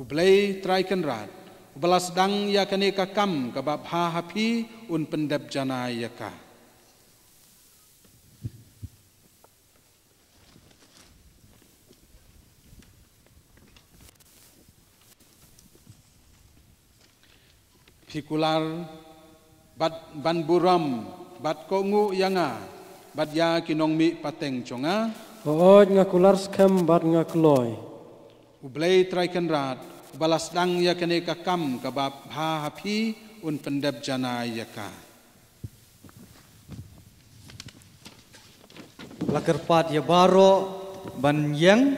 ublei traikan rat ubalas dang ya kane kakam kabab ha hapi un pendep jana yaka Pikular bat ban buram bat kongu yanga bat ya kinong mi pateng chonga Hoj ngakular skem bat ngakloi. ublei traikan rat balas dang ya kane kakam kabab ha hapi un pendep jana yaka Lakerpat ya baro ban yang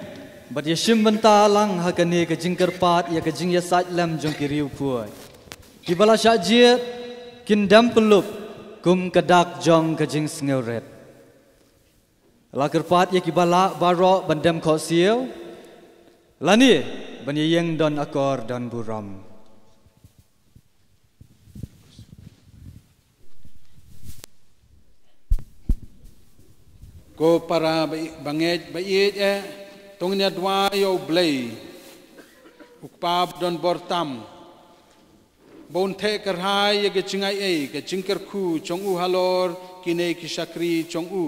bat ya shim benta lang ha kane ka jingkerpat ya ka jing ya sat lam jong kiriu puai. Kibala syajid kin dam pelup kum kedak jong ka jing sneuret. Lakerpat ya kibala baro bandem kho siu lani ban yang don akor don buram. ko para banget bait tongnya dua yo blei ukpab don bortam bon the kerhai ye ge chingai e ge chingker khu chong u halor kine ki sakri chong u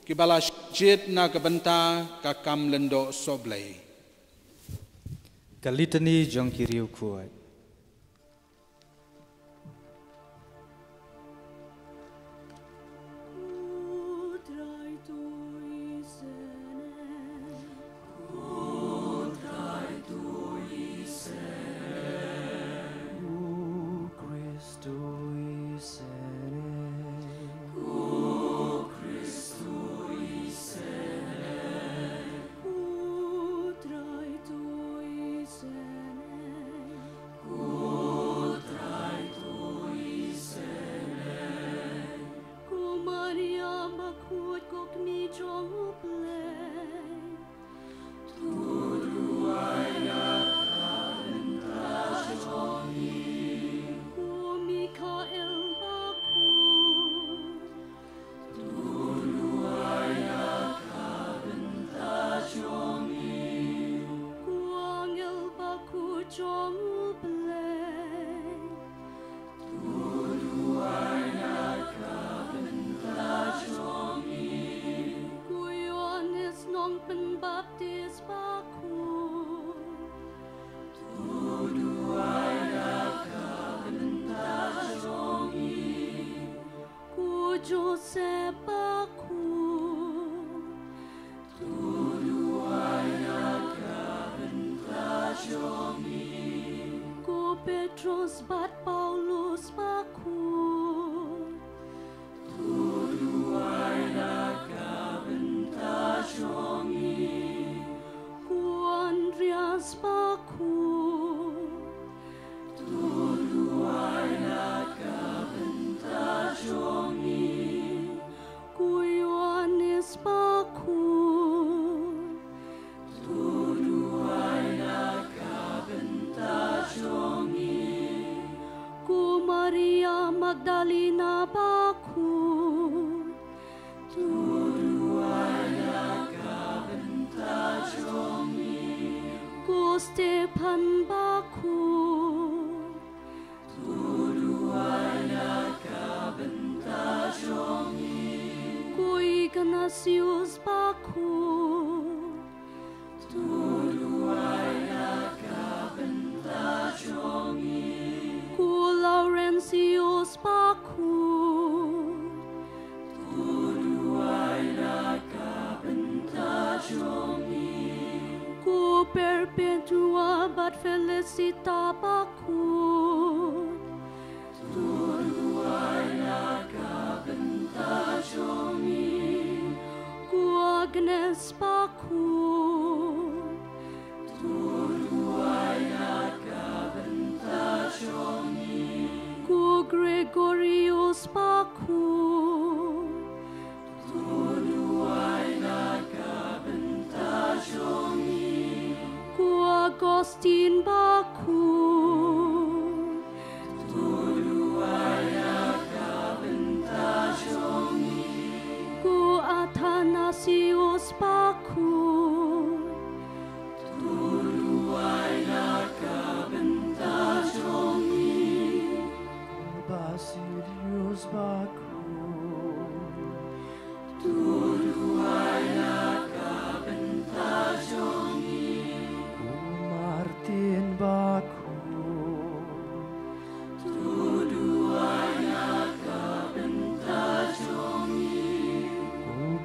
ki bala jit na ka benta ka kam lendo soblei Kalitani jong kiriu kuat. pan baku Kui Ganasius baku Ku Laurentius baku Ku perpetua bat felicita baku Ku Agnes baku Ku Gregorius baku Ku Agustin baku Ku Athanasius baku Basilius baku Martin baku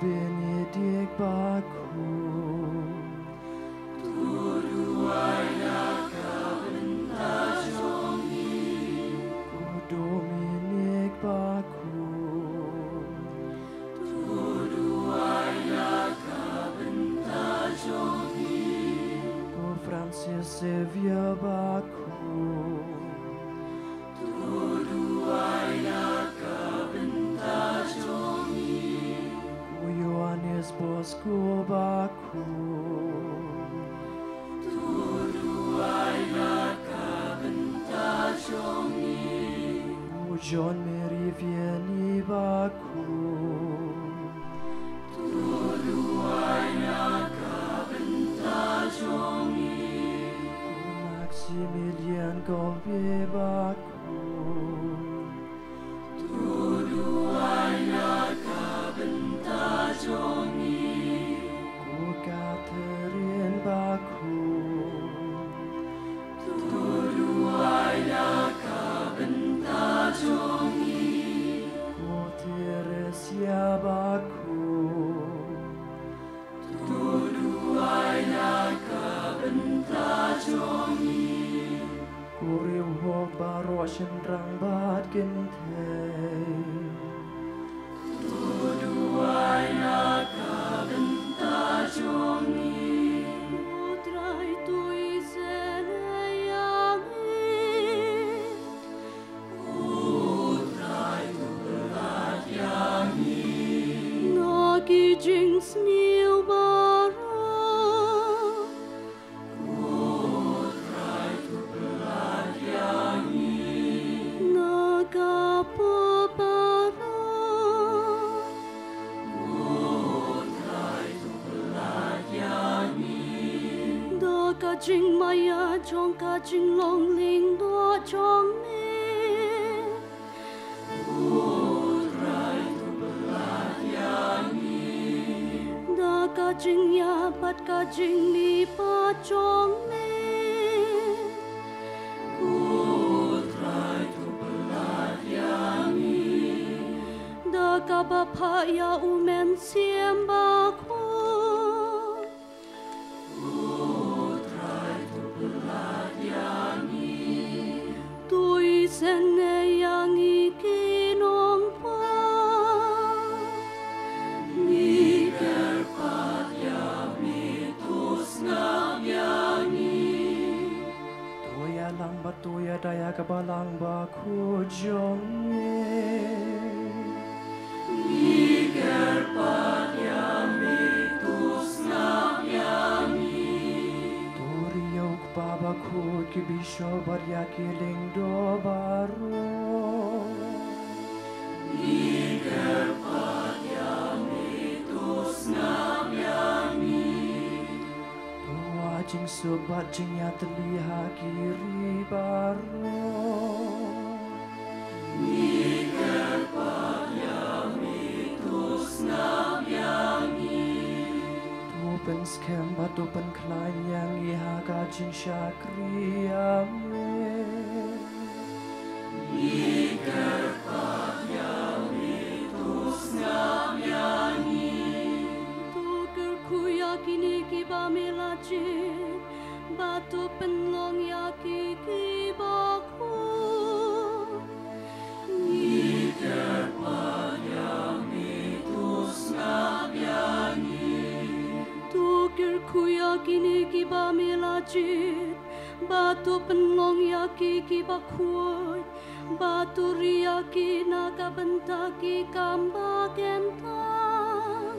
Benedict baku Dominic baku Francis Xavier baku Yohanes Bosco baku John Mary Vianney baku Maximilian Gombe baku Catherine baku Teresia baku Kuriu hok baro sendrang bat gentei Putrai tui senayangi Nagi jings niu bara Naga pebara Do ka jing maya chong ka jing long ling do chong me Da ka jing ya bat ka jing li pa chong me Da ka ba pa ya umen siem ba ko Tui senayangi kinong pa Niger pat ya mitus ngabyangi Toya lang ba toya daya kabalang baku jomye Niger pat ya mitus ngabyangi Toriok babaku kibisyo barya kiling do baro Niger pat ya mitus ngabyangi jing sobat jing ya terlihat kiri baro. Open scam but open klein yang iha gajin syakri amin. Ikerpat yang mitus ngam yangi. Tuker ku yakini kiba melajit, batu penlong yaki kibaku. Ikerpat yang mitus ngam yangi. Tukir ku yakini kiba melajit, batu penlong yaki kiba kuat, batu riyaki naga bentaki kamba gentang.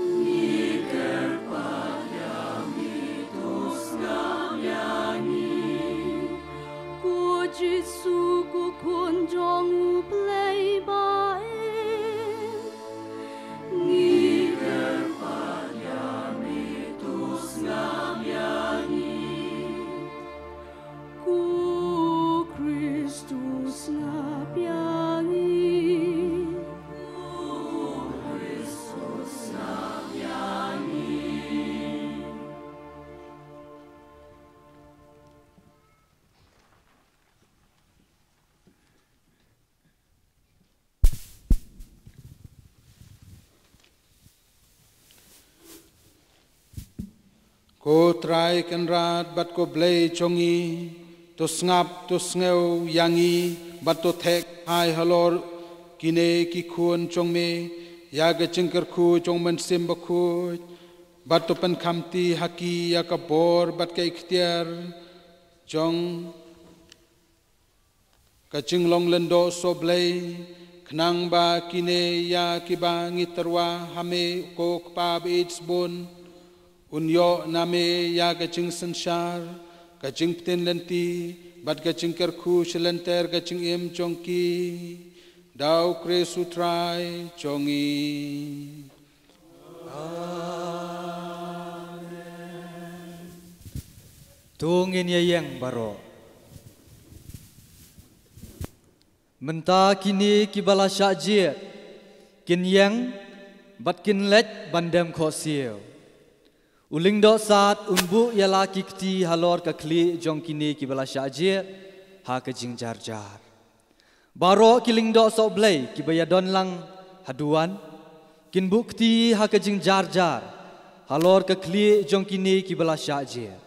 Ikerpat yang mitus ngam yangi, ku jisu ku kunjong uplay bae. Ikerpat yang mitus ngam yangi, ku Kristus ngam yangi, ku Kristus ngam yangi. Ko trai kan rat bat ko blei chongi, to ngap to ngeu yangi, bat to thek hai halor kine ki khun chong me, ya ga chingkar khu chong man sim ba khu, bat to pan khamti haki ya ka bor bat ka ikhtiar chong ka chinglong lendo so blei, khnang ba kine ya ki ba ngitarwa hame ko pa beits bon. Unyo name ya gacing sensar, gacing pten lenti, bat gacing kerku selenter gacing em chongki, dau kre sutrai chongi. Tungin yang baro. Menta kini kibala syajir, kin yang bat kin lech bandam khosio. Uling do saat unbu ialah kikti halor ka kli jong kini ki bala syajir ha ka jing jar jar. Baro kiling do so blai ki baya don lang haduan kin bukti ha ka jing jar jar halor ka kli jong kini ki bala syajir.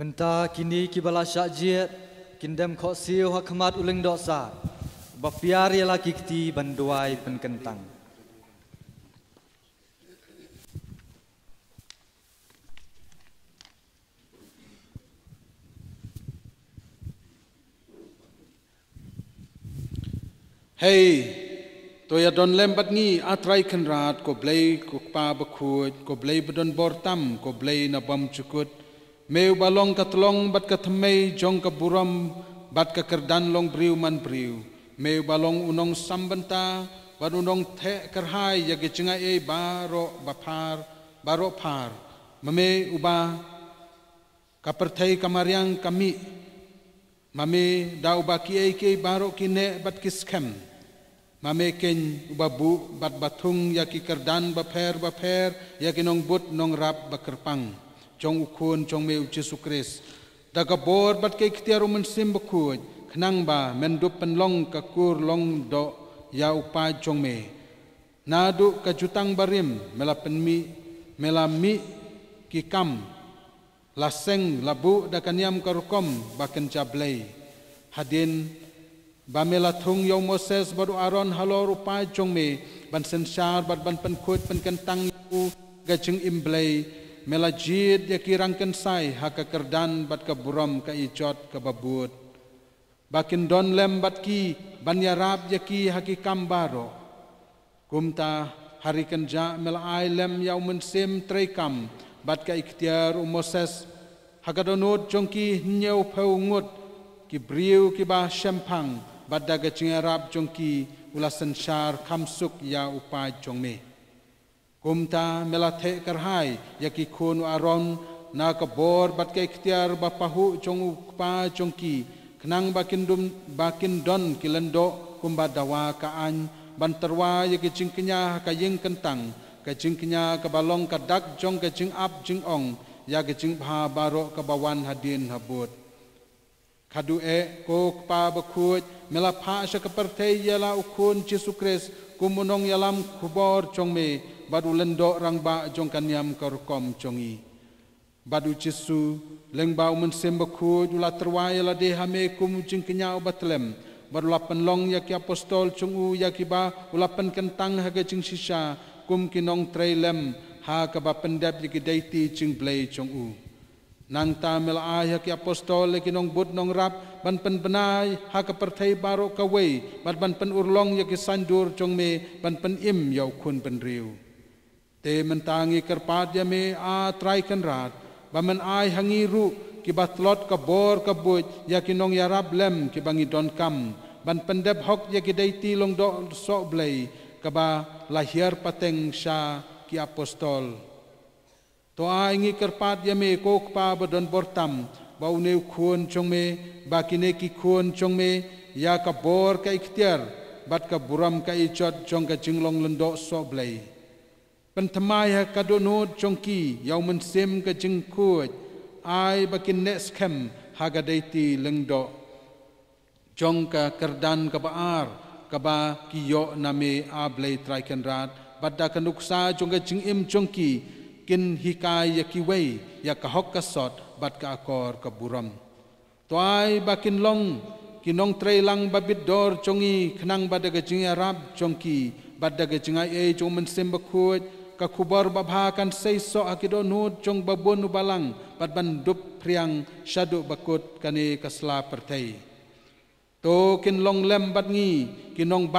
ngenta kini kibala syakjiet kindem kho siu hakmat uling dosa bapiar ya laki kti banduai penkentang. Hey, toya don lembat ni atrai kenrat ko blay ko pa bakut ko blay badon bortam ko blay na bam cukut meu balong katlong bat katmei jong ka buram bat ka kerdan long briu man briu meu balong unong sambanta bat unong the kerhai ya gechinga e baro bapar baro par mame uba kaperthai kamariang kami mame da uba ki ke baro kine bat kiskem mame ken ubabu bat batung ya ki kerdan baper ya ki nong but nong rap bakerpang jong ukun jong meu Jesu Kris daga bor bat ke ikhtiar mensim bakut khnang ba mendup penlong kakur long do ya upa jong me nadu ka jutang barim melami ki kam laseng labu dakaniam karukom baken jablay hadin bamela thung yau Moses baru Aaron halor upai jong me ban sensar bat ban penkut penkentang yu gajeng imblay mela jid ya kirang kensai haka kerdan bat ka buram ka ijot ka babut bakin don lem bat ki ban yarab ya ki haki kambaro kumta hari kenja mela ai lem yau mensim trekam bat ka ikhtiar Moses haka donut jong ki nyau phau ngut ki briu ki ba shempang badda gacing Arab jongki ulasan syar kamsuk ya upai jongme kumta melathe karhai yaki khunu Aaron na kabor bat ke ikhtiar bapahu jong upa jongki kenang bakin don kilendo kumba dawa kaan banterwa yaki jingknya ka ying kentang ka jingknya ka balong ka dak jong ka jing ap jing ong ya ka jing bha baro ka bawan hadin habut kadu ko pa bakut mela pha sha kaperthei yala ukun Jesu Kris kumunong yalam kubor jongme badu lendo rangba jong kanyam karukom jongi badu Jesu lengba umensem bakut ula terwai la de hame kum jing kenya batlem badu lapan long yaki apostol chungu yaki ba ulapan kentang haga jing sisa kum kinong trailem ha ka ba pendap yaki daiti jing blay chungu nang tamel ayah ki apostol ki nong bud nong rap ban pen benai ha ka perthai baro ka wei ban pen urlong ya ki sandur jong me ban pen im yau kun pen riu te mentangi kerpat ya me a trai kan rat bamen ai hangi ru ki batlot ka bor ka buj ya ki nong yarab lem ki bangi don kam ban pendep hok ya ki daiti long do so blai ka ba lahir pateng sha ki apostol to aingi kerpat ya me ko pa badon bortam bau ne khun chong me bakine ki khun chong me ya ka bor ka ikhtiar bat ka buram ka ichot chong ka jinglong lendo so blai pentamai ha ka donut chong ki yau mensim ka jingkut ai bakin next kem ha ga daiti lengdo chong ka kerdan ka baar ka ba ki yo na me a blai trai kan rat badda ka nuksa chong ka jingim chong ki kin hikai ya kiwei ya kahok kasot bat ka akor ka buram toai bakin long kinong trailang babit dor chongi khnang badaga jing Arab chongki badaga jingai e chong mensim bakut ka kubar babha kan sei so akido nut chong babun balang bat ban dup priang shadu bakut kane kasla perthai to kin long lem bat ngi kinong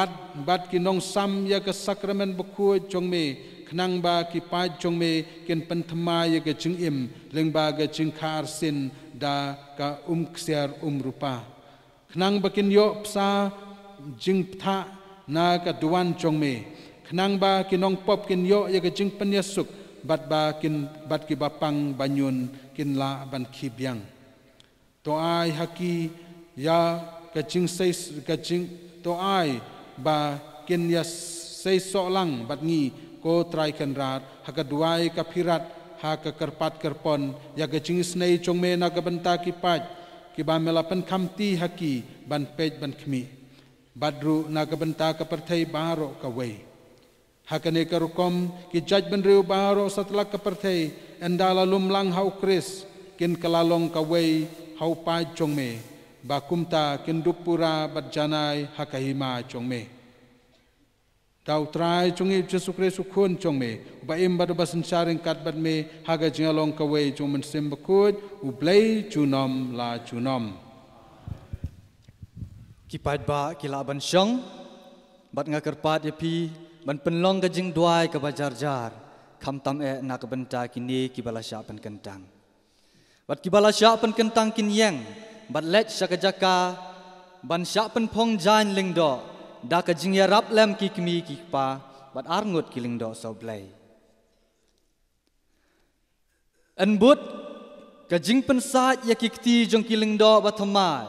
bat kinong sam ya ka sakramen bakut chong me nang ba ki pa chong me ken panthama ye ga jing im leng ba ga jing khar sin da ka ksiar rupa nang ba kin yo psa jing tha na ka duan chong me nang ba kinong pop kin yo ye ga jing panyasuk bat ki bapang banyun kin la ban khi biang to ai haki ya ka jing sei ka jing to ai ba kin ya sei so lang bat ngi ko trai kan rat haka duai ka phirat haka kerpat kerpon ya ga jingis nei chongme na ga banta ki pat ki ba melapan khamti haki ban pej ban khmi badru na ga banta ka perthai baro ka wei haka ne ka rukom ki jaj ban riu baro satla ka perthai endala lumlang hau kris kin kalalong kaway hau pai chong me ba kumta kin dupura bat janai hakahima chong me tau trai chungi Yesu Kristus khun chong me ba im ba ba sansaring kat bat me haga jingalong kaway chong men sim bakut u blai chunom la chunom kipat ba kila ban syong bat ngakerpat yapi ban penlong ka jing duai ka bajar-jar kham tam e na ka benta kini kibala sya pan kentang bat kibala sya pan kentang kin yang bat let sya ka jaka ban sya pan phong jan ling do da ka jing ya rap lem ki kmi ki pa bat arngut ki ling do so blai an but ka jing pan sa ya ki kti jong ki ling do bat thamai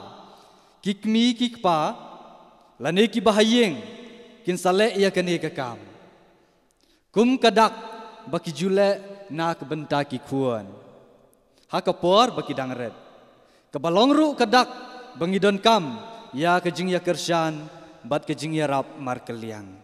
ki kmi ki pa lane ki bahayeng kin sale ya kani ka kam kum kadak baki jule na ka benta ki khuan ha ka por baki dangret ka balongru kadak bangidon kam ya ka jing ya kershan bat ka jing ya rap mar kaliang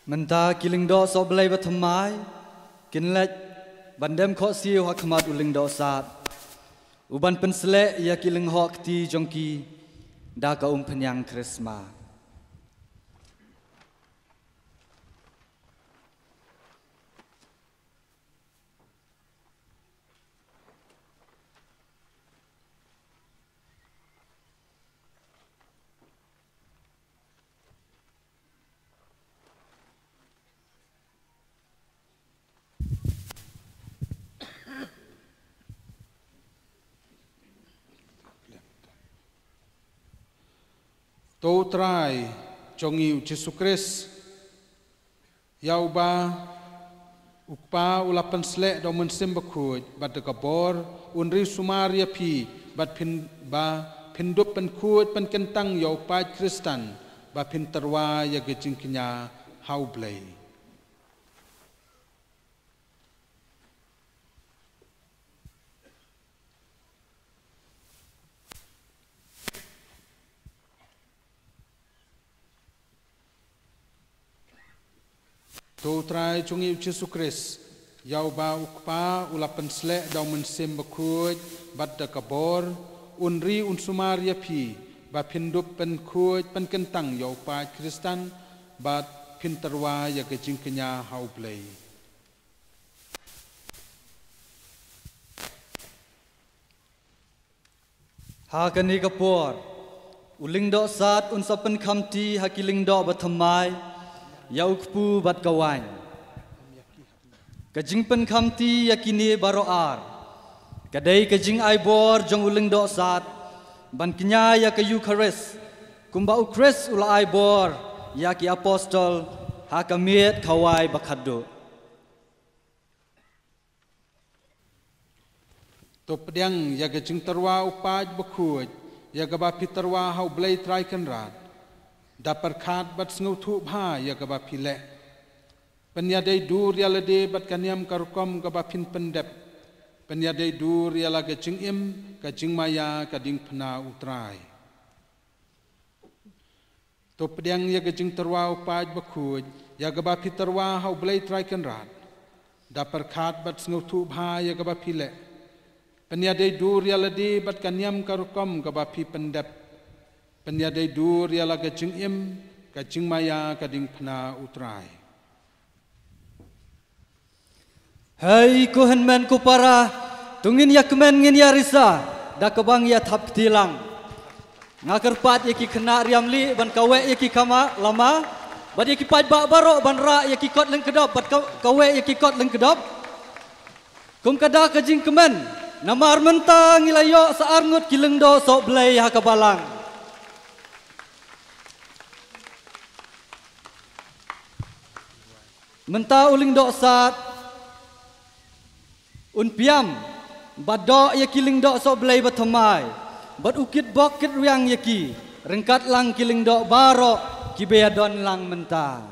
Menta kiling do so blai ba thamai kin lech bandem kho siu ha khmat uling do sat uban pensle ya kiling ho kti jongki da ka phanyang krisma Tau trai chongi Yesu Kristus yau ba ukpa ulapan slek do mensim bakut bat kabor unri sumaria pi bat pin ba pindup pen kut pen kentang yau pa Kristan ba pin terwa ya gejing kinya hau blai Tau trai chungi Yesu Kristus yau ba ukpa ulapan slek do mensim bakut bat kabor unri unsumaria pi ba pindup pen kut pen kentang yau pa Kristan bat pinterwa ya gejing kenya hau blai ha kani kapor uling do sat un sapen khamti hakiling do bathamai yau kpu bat kawan kajing pen khamti yakini baro ar kadai kajing ai bor jong uling do sat ban knya ya ka eucharist kumba ukres ula ai bor ya ki apostol ha kamiet khawai bakhado to pedang ya gejing terwa upaj bakhut ya ga ba pitarwa hau blai trai kan rat dapat khat bat ngau thu bha ya ga ba phile panya dei dur ya lade bat kanyam karukom ga ba phin pendep panya dei dur ya la ga jing im ga jing maya ga ding phna utrai to pedang ya ga jing terwa upaj bakhut ya ga ba pitarwa hau blai trai kan rat dapat khat bat ngau thu bha ya ga ba phile panya dei dur ya lade bat kanyam karukom ga ba phi pendep Penyadai dur ialah kajing im, kajing maya kading pena utrai. Hai Tuhan men ku para, tungin ya kemen ngin ya risa, dah kebang ya thap tilang. Ngakar pat ya ki kena riamli, ban kawe ya ki kama lama, ban ya ki pat bak barok, ban ra ya ki kot leng kedap, ban kawe ya ki kot leng kedap. Kum kada kajing kemen, namar mentang ilayo saarngut kileng do sok belai ha kabalang. Menta uling dok sat un piam badok ya kiling dok sok belai batamai bad ukit bokit riang yaki rengkat lang kiling dok barok kibaya don lang menta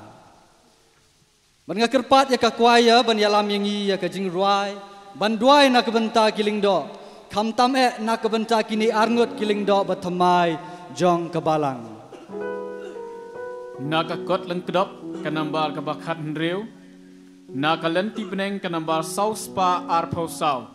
ban ngakerpat ya kakwaya ban yalam yangi ya kajing ruai ban duai nak benta kiling dok kam tam nak benta kini arngut kiling dok batamai jong kabalang nakakot lang kedop kanambar kabakat hendrew nakalenti peneng kanambar sau spa arpau sau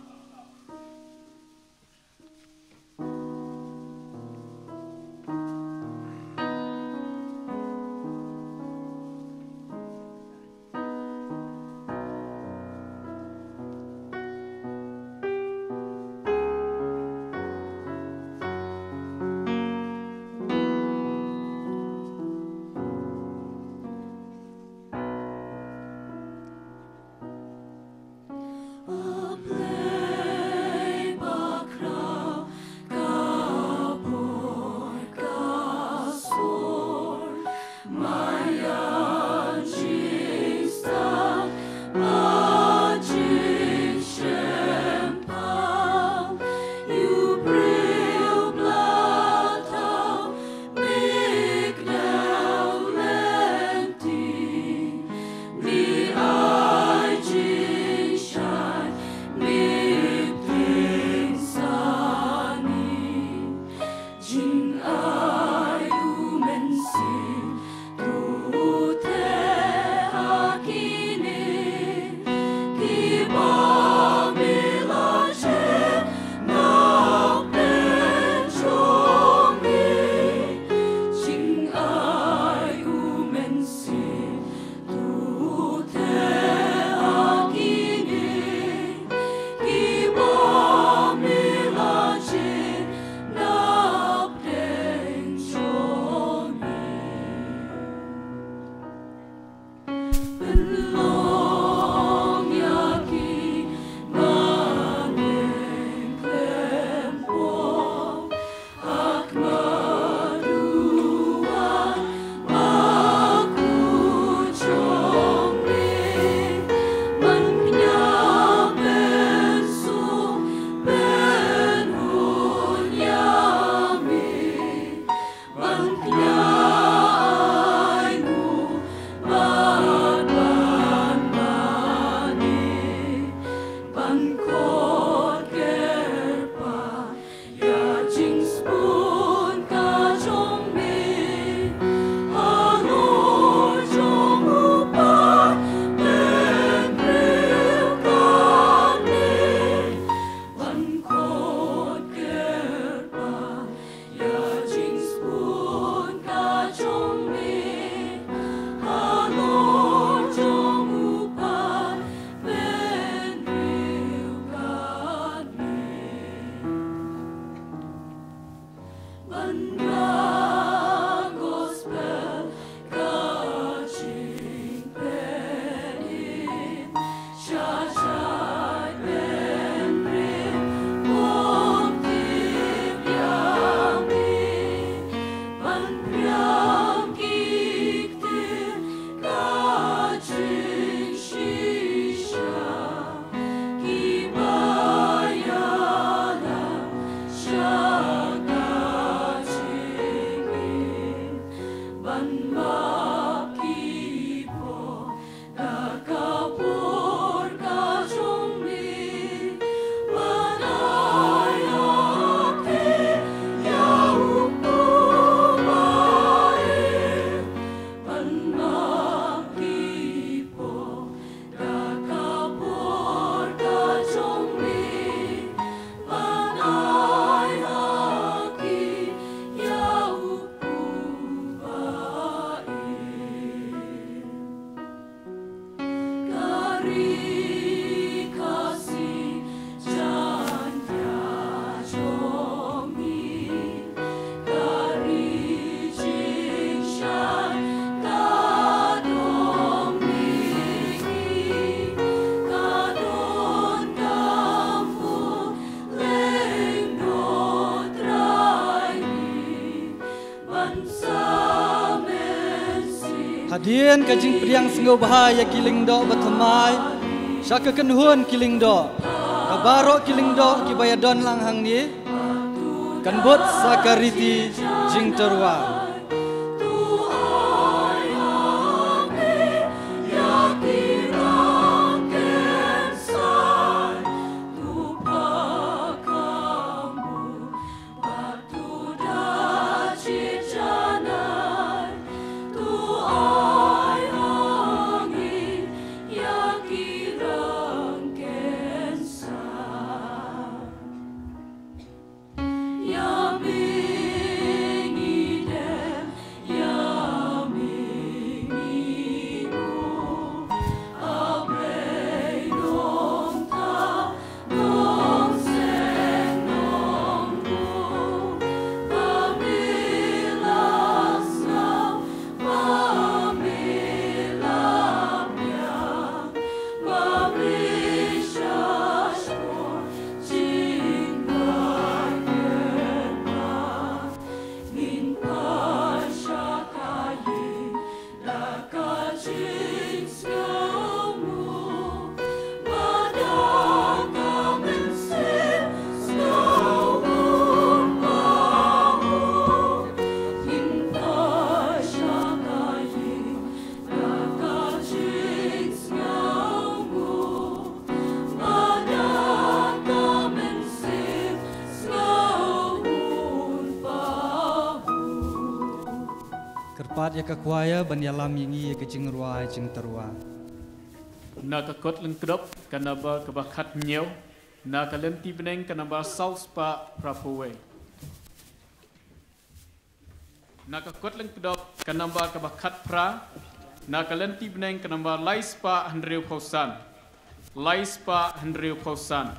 Dien kajing priang sengau bahaya kiling do batamai. Syaka kenhuan kiling do. Kabaro kiling do kibaya don lang hang ni. Kan bot sakariti jing terwa. Ya kakwaya ban yalam yingi ya kecing ruai cing terwa. Na kakot leng kedop kanaba kebakat nyew. Na kalenti beneng kanaba saus pa prapowe. Na kakot leng kedop kanaba kebakat pra. Na kalenti beneng kanaba lais pa hendriu pausan. Lais pa hendriu pausan.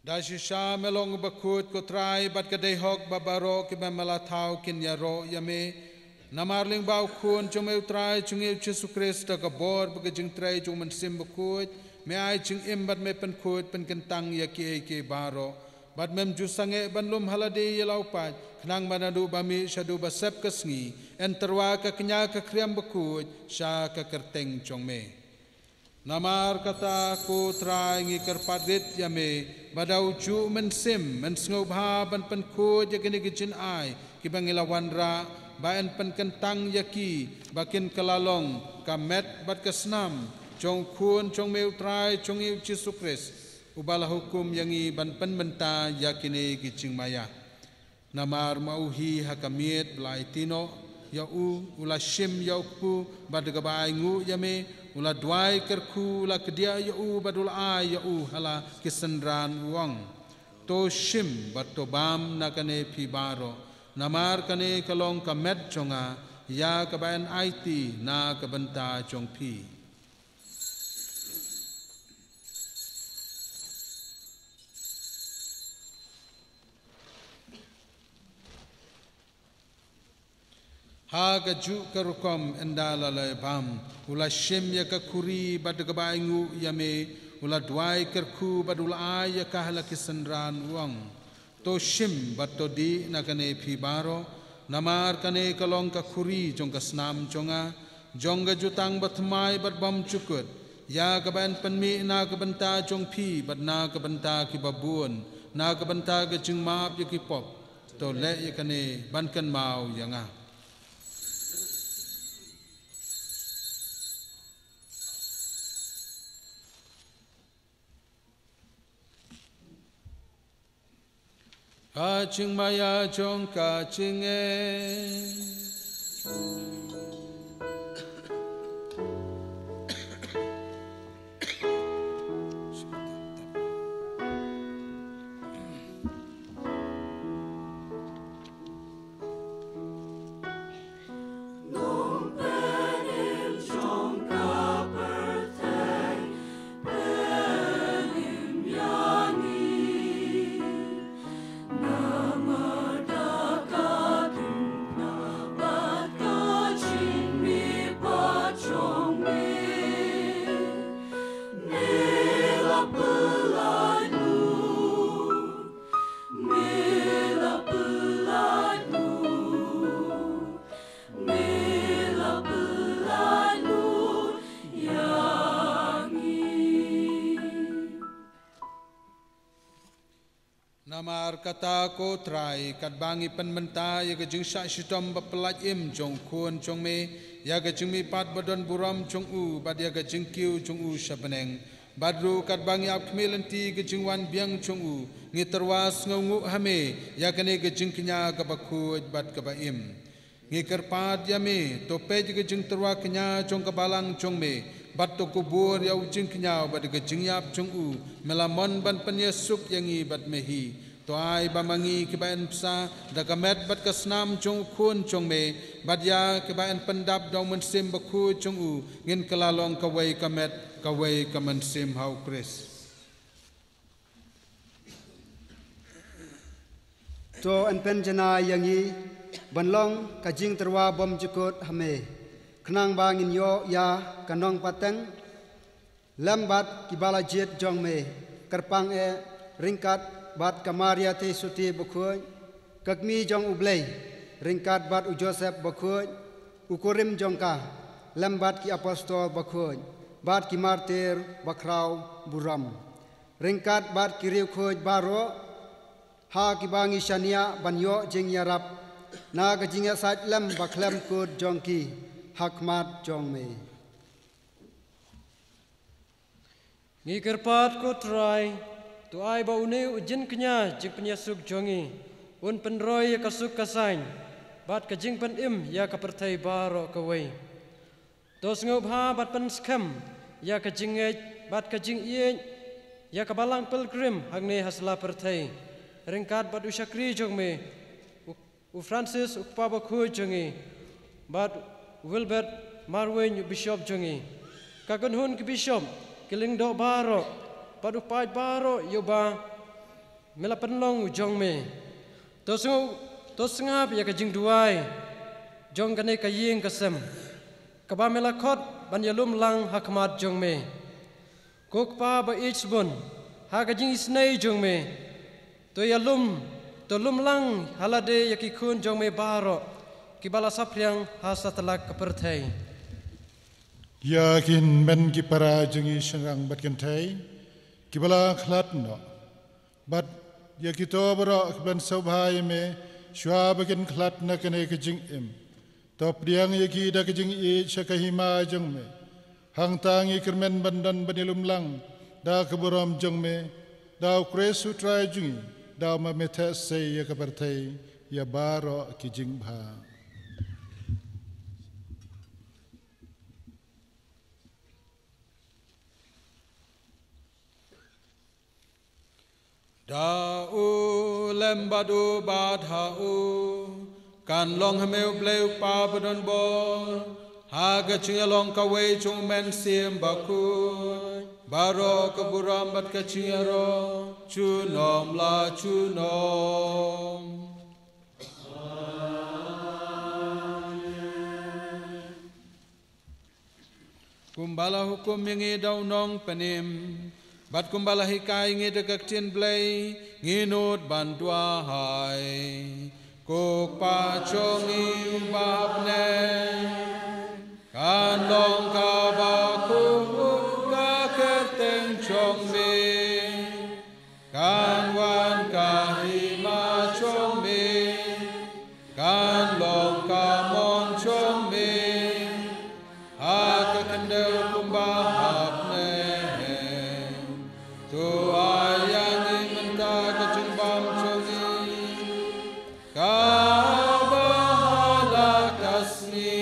Dashisha melong bakut ko try bat kadehok babaro ki bamalathau kin yaro yame namarling bau kun chome utrai chungi Yesu Krista ka bor bag jing trai chung man sim bakut me ai chung im bat me pen kut pen kentang ya ki baro bat mem ju sange ban lum halade yelau pat khnang manadu bami shadu basep kasngi enterwa ka knya ka kriam bakut sha ka kerteng chong me namar kata ko trai ngi kerpadrit yame badau ju mensim mensngau bha ban pen ko jagene gijin ai ki bangilawan ra baen pen kentang yaki bakin kalalong kamet bat kasnam chong khun chong meu trai chong yu Yesu Kris ubala hukum yangi ban pen menta yakine gijing maya namar mauhi hakamiet blai tino ya ula shim ya ku badgabai ngu yame ula dwai kerku ula kedia ya badul ai ya hala kisendran wang to shim bato bam nakane pibaro namar kane kalong kamet chonga ya kabayan IT na kabanta chong pi Haga ju karukom endala le bam ula shim ya kakuri badgabaingu yame ula dwai kerku badul ai ya kahla kisendran wang to shim bato di nakane pibaro namar kane kalong kakuri jong kasnam jonga jongga jutang batmai badbam cukut ya kaban penmi na kabanta jong pi badna kabanta ki babun na kabanta ke jing map ya ki pop to le ya kane bankan mau yanga Kacing maya jong kacing Namar kata ko trai kat bangi penmenta ya ke jing syak shitom bapelaj im jong kun jong me ya ke jing mi pat badon buram jong u bad ya ke jing kiu jong u shabeneng badru kat bangi ap kmelenti ke jing wan biang jong u ngi terwas ngungu hame ya ke ne ke jing knya ka baku bad ka baim ngi kerpat ya me to pe ke jing terwa knya jong ka balang jong me bat to kubur ya ujing knya bad ke jing yap jong u melamon ban penyesuk yangi bad mehi to ai bamangi kibaen psa da kamet bat kasnam jong kun jong me badya kibaen pendap dong mensim baku jong u ngin kelalong kawai kamet kawai kamansim hau Kris to en penjana yangi banlong kajing terwa bom jukut hame khnang bangin yo ya kanong pateng lambat kibala jet jong me kerpang ringkat bat kamaria te suti bukuj kakmi jong ublei ringkat bat u Joseph bukuj ukurim jongka lambat ki apostol bukuj bat ki martir bakrau buram ringkat bat ki riu kuj baro ha ki bangi shania banyo jing yarap na ka jinga sat lam baklem kud jongki hakmat jong me Ngikerpat ko try tu ai ba une ujin kenya jing penyasuk jongi un penroy ya kasuk kasain bat ka jing pen im ya ka pertai baro ka wei tos ngau bha bat pen skam ya ka jing bat ka jing ye ya ka balang pilgrim hangne hasla pertai ringkat bat usyakri jong me u Francis u pa ba khu jongi bat Wilbert Marwen bishop jongi ka gun hun ki bishop kiling do baro padu pai baro yoba mela penlong ujong me to sengap ya kajing duai jong kane kaying kasem kaba mela khot ban yalum lang hakmat jong me kokpa ba ich bun ha kajing isnei jong me to yalum to lum lang halade yakikun jong me baro kibala sapriang hasatalak keperthai yakin men kipara jengi sengang bat kentai kibala khlat no bat yakito baro ban sobhai me shwa bakin khlat na kene kejing im to priang yaki da kejing e shakahima jong me hang tangi kermen bandan banilum lang da keburam jong me da kresu trai jungi da ma metha se ya kaperthai ya baro kijing bha Da'u lembadu badha'u kan long hameu bleu pa badon bo haga chinga long kawe chung men sim baku baro keburam bat kachinga ro chunom la chunom kumbala hukum yang idau nong penim bat kumbala hikai ngi degak tin blai nginut bandua hai kok pa chongi babne kan long ka ba ku ka keteng chong me kan wan ka hi ma chong me kan long ka mon chong me ha ka kendel kumba babne tu ayang menta kecumbam chongi kabahala kasni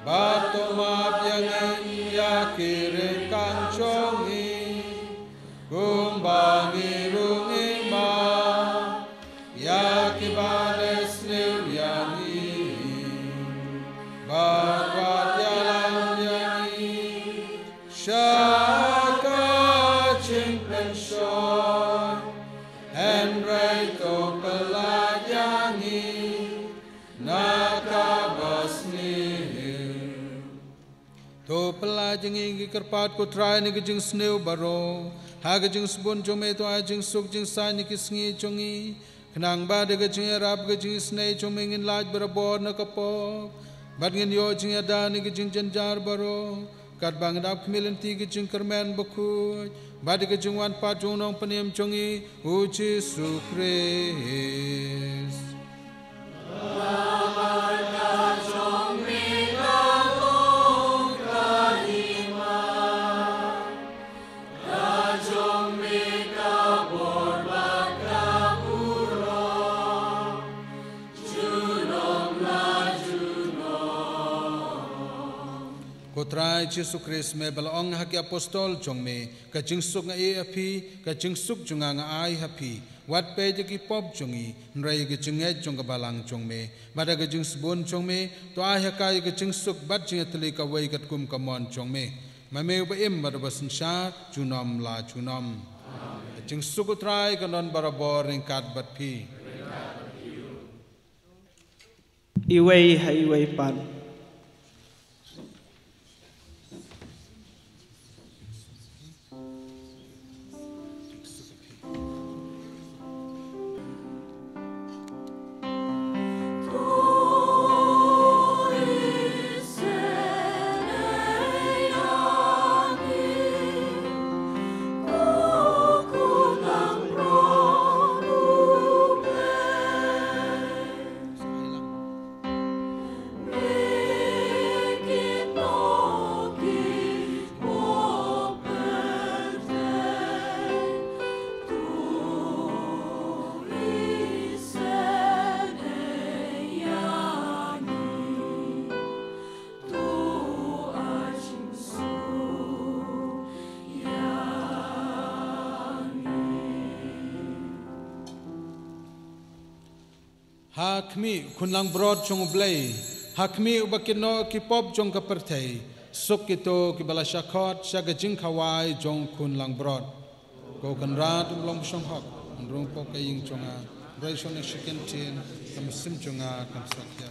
batomap yang yakirin kang chongi kumbangi rungi ma yakibales niryani bakwat yalam yani shaka Henry to pelayangi nakabasni to pelayangi kerpat ko try ni gijing sneu baro ha gijing spun jome to ajing suk jing sa ni kisngi chongi knang ba de gijing rap gijing snei choming in laj barabor nakapo bad ngin yo jing ada ni gijing janjar baro kat bang dap kemilen ti gijing kermen baku bad gijing wan pa nong penim chongi uci sukres Kotrai Yesus Kristus me balong haki apostol jong me ka jingsuk nga api ka jingsuk junga nga ai happy wat pe jeki pop jongi nrai ge jinget jong ka balang jong me bada ge jingsbon jong me to ai hakai ge jingsuk bat jing atli ka wai kat kum kamon jong me mame ba im bada basin sha junom la junom jingsuk kotrai ka non barabor ring kat bat pi iwei hai iwei pan Hakmi kunlang broad chung blay hakmi ubakino ki pop jong ka perthei suk kito ki bala shakot shaga jing khawai jong kunlang broad ko kan rat long shong hak rong po kaying chonga raison na chicken tin kam sim chonga kam sakya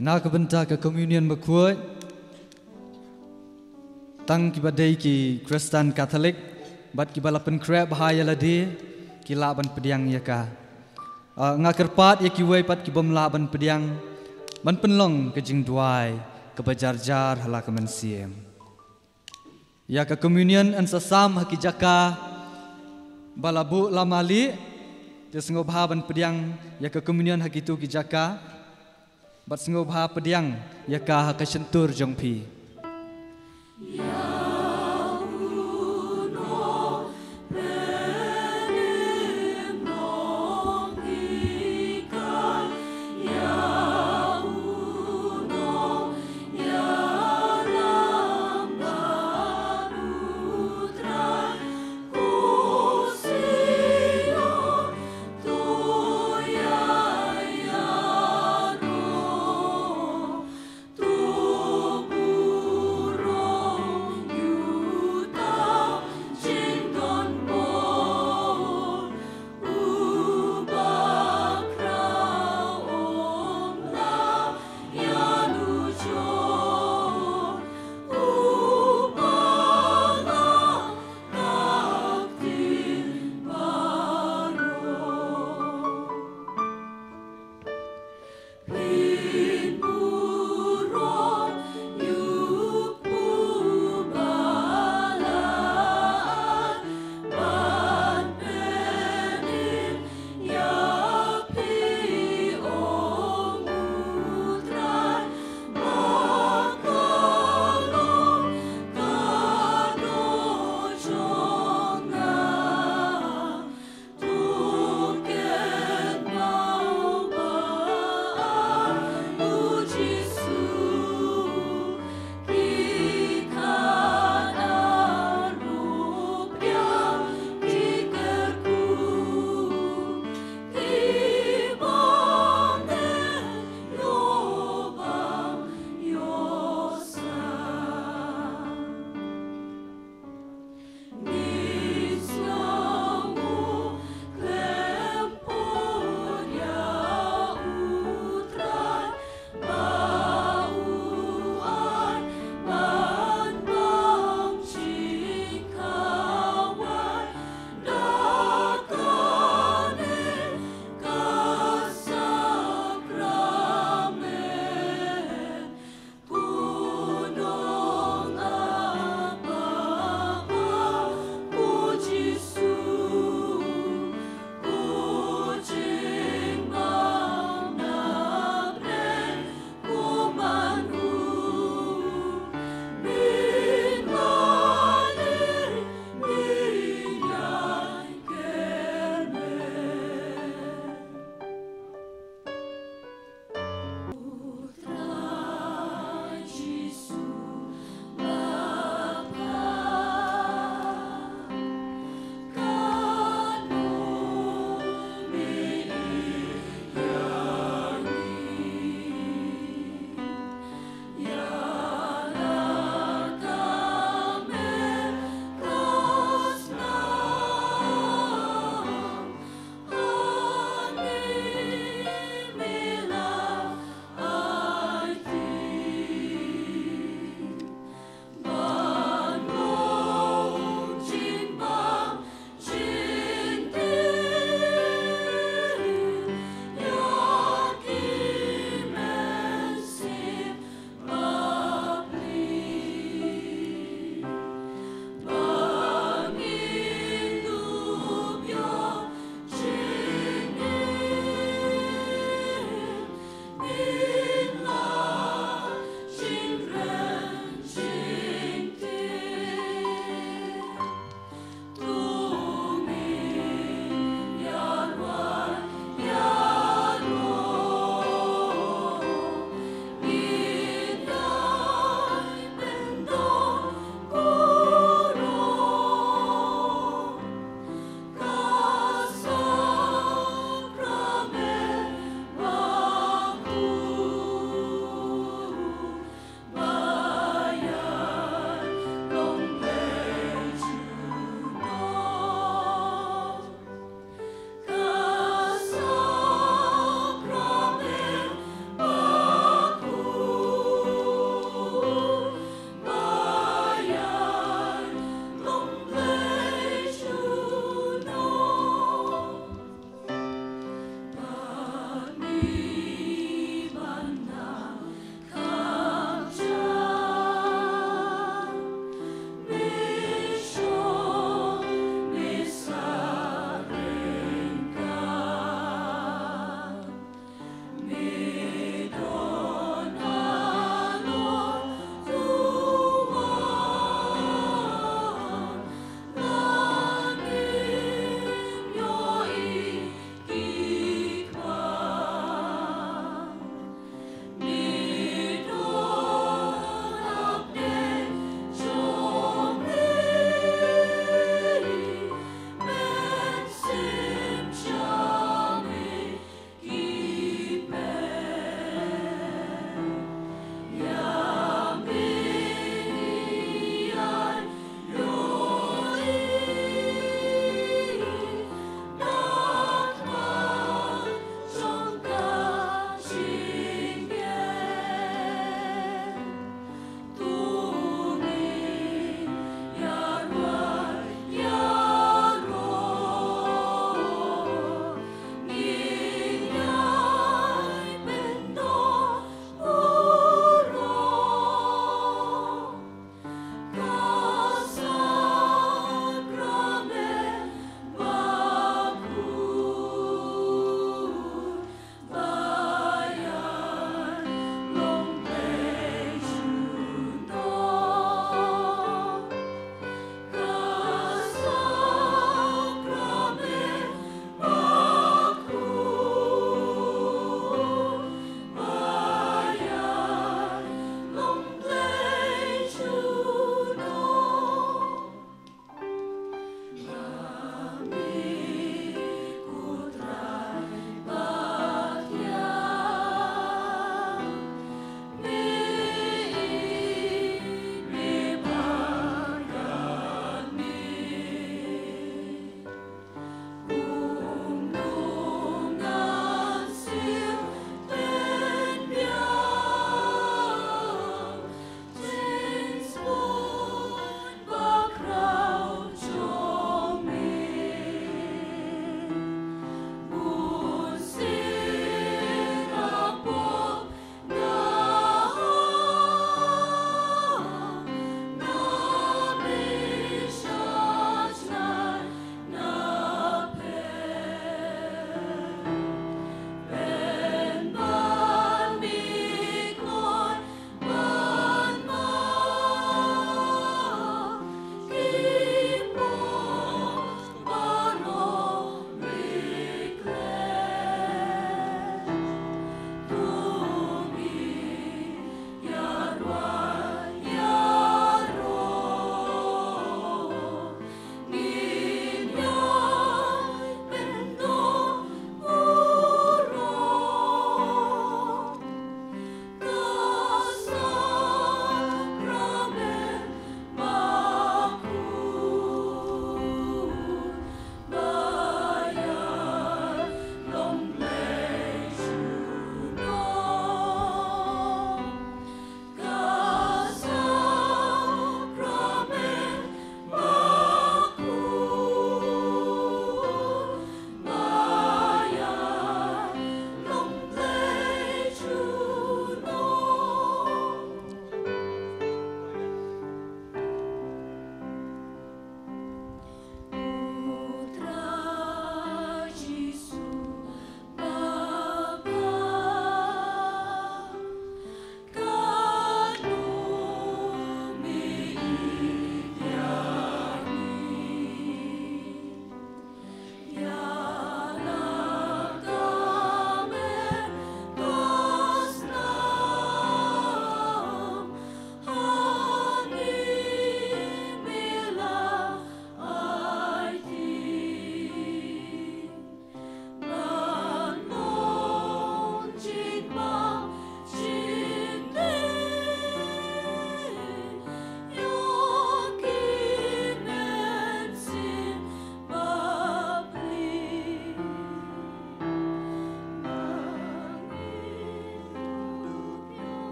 na ka benta ka communion makuat tang ki badai ki Kristen Katolik bat ki balapan krep bahaya ladi ki laban pediang ya ka ngakerpat ya ki wei pat ki bom laban pediang ban penlong ke jing duai ke bajar-jar hala ke mensiem ya ka communion an sasam haki jaka balabu lamali ya sengob ban pediang ya ka communion haki tu ki jaka bat sengob pediang ya ka ka sentur jong pi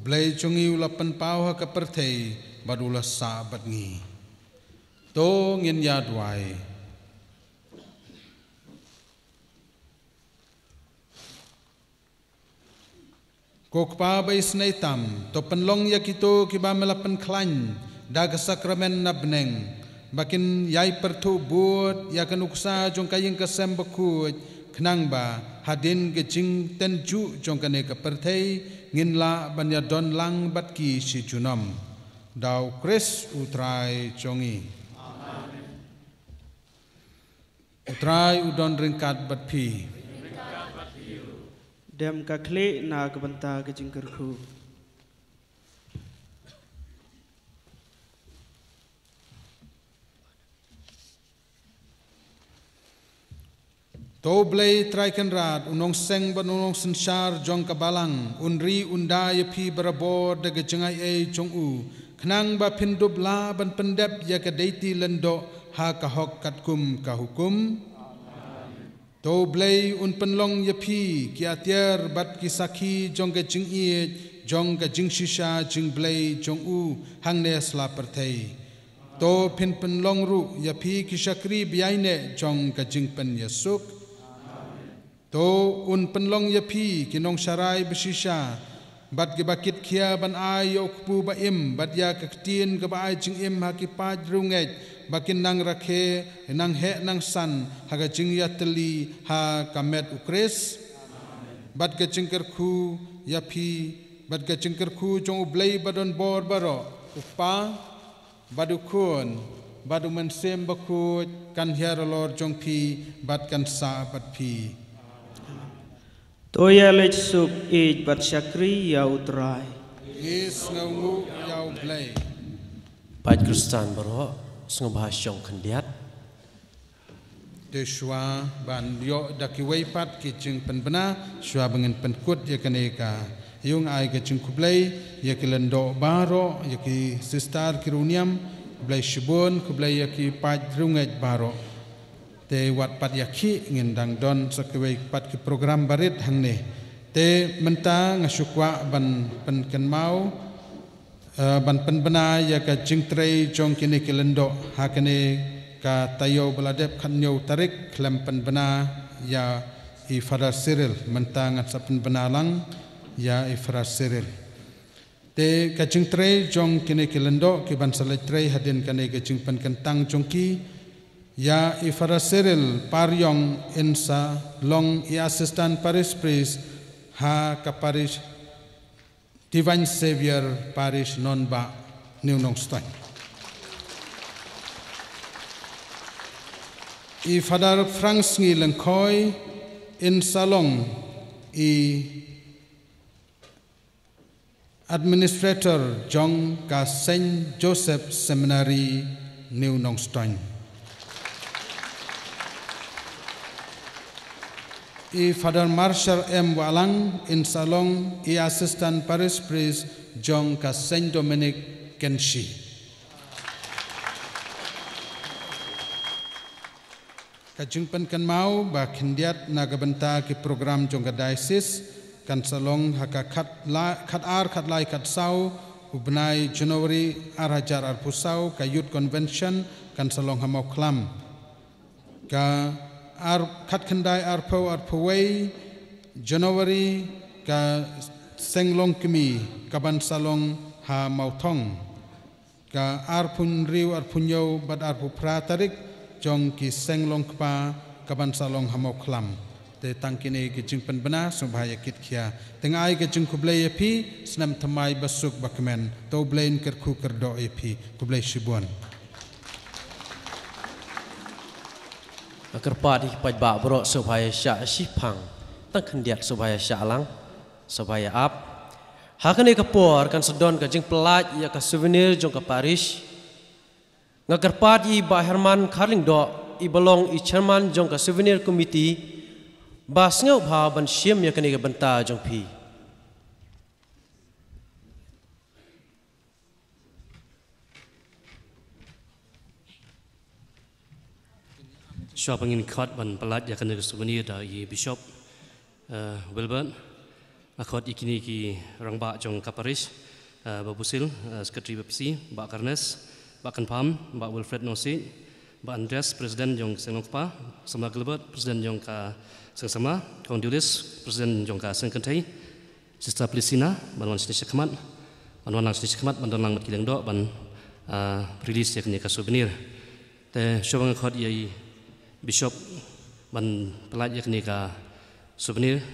Ublay chungi ulapan pau ha kapertei badula sa batngi. To ngin yadwai. Kokpa bay snaitam to penlong yakito kiba melapan klan daga sakramen nabneng bakin yai pertu buat yakan uksa jong kayeng kasem bakut kenang ba hadin gejing tenju jong kane kapertei ngin la banya don lang batki si junam dau kris utrai jongi utrai udon ringkat batpi Dem ka kle na ka banta ka jingkerku. To blay traikan rat unong seng ban unong sensar jong kabalang unri undai pi barabor daga jengai e jong u kenang ba pindub la ban pendep ya ka deiti lendo ha ka hok kat kum ka hukum. To blay un penlong yapi ki atiar bat ki saki jong ka jing ie jong ka jing shisha jing blay jong u hang ne sla pertei. To pin penlong ru yapi ki shakri biaine jong ka jing pen yasuk. To un penlong yapi ki nong sharai beshisha bat ki bakit kia ban ai okpu ba im bat ya ka ktien ka ba ai jing im ha ki pa drunget bakin nang rakhe nang he nang san haga jingya teli ha kamet ukres bat ke jingkerku yapi bat ke jingkerku jong ublay badon bor baro upa badukun badu mensem bakut kan hiarolor jong pi bat kan sa bat pi toya lech suk ej bat syakri ya utrai is ngawu ya ublay Pat Kristan baro Sengabahasyong kendiat Deshwa ban yo dakiway pat ki jing penbena shwa bangin penkut ya kaneka yung ay ka jing kublay ya ki lendo baro ya ki sistar kiruniam kublay shibun kublay ya ki pat rungaj baro te wat pat ya ki ngindang don sakiway pat ki program barit hangne te menta ngasukwa ban penken mau ban penbena ya ka jingtrei jong kini kilendo hakene ka tayo beladep khanyo tarik klem penbena ya i Father Cyril mentangat sa penbena lang ya i Father Cyril te ka jingtrei jong kini kilendo ki ban saletrei hadin kane ka jing pen kentang jongki ya i Father Cyril paryong insa long i assistant parish priest ha ka parish Divine Savior Parish Nonba New Nongstoy. I Father Frank Sngi Lengkoi in Salong I Administrator Jong ka Saint Joseph Seminary New Nongstoy. I Father Marshall M. Walang in Salong, I Assistant Parish Priest Jong ka Saint Dominic Kenshi. Kajingpan kan mau ba kindiat nagabenta ki program jong ka diocese kan Salong haka kat lai kat sau ubnai January arhajar arpusau ka youth convention kan Salong hamau klam ka kat kendai arpo arpaway January ka senglong kemi kaban Salong ha mautong ka arpun riu arpunyo bad arpu pratarik jong ki senglong kpa kaban Salong ha mauklam te tangkine ki jingpen bena subhaya kit kia tengai ki jing kublay epi senam tamai basuk bakmen to blain kerku kerdo epi kublay shibuan Kerpa di pajba bro supaya syak sipang tang kendiat supaya syak lang supaya ap hakane kapor kan sedon ka jing pelat ya ka souvenir jong ka parish ngakerpat i ba Herman Karling do i belong i chairman jong ka souvenir committee ba ngau bha ban siam ya kane ka banta jong pi Siapa ingin kat ban pelat ya kena souvenir dari Bishop Wilburn Akhwat ikini ki rangba jong kaparis babusil sekretari BPC Mbak Karnes, Mbak Kanpam, Mbak Wilfred Nosi, Mbak Andreas Presiden jong Senokpa, Sama Gilbert Presiden jong ka Sengsama, Kong Dulis Presiden jong ka Sengkentai, Sista Pelisina, Banwan Sinisha Kemat, Banwan Lang Sinisha Kemat, Banwan Lang Matkilang Dok, Ban rilis yakni ka souvenir. Te syobang akhwat yai Bishop ban pelaj yakni ka souvenir.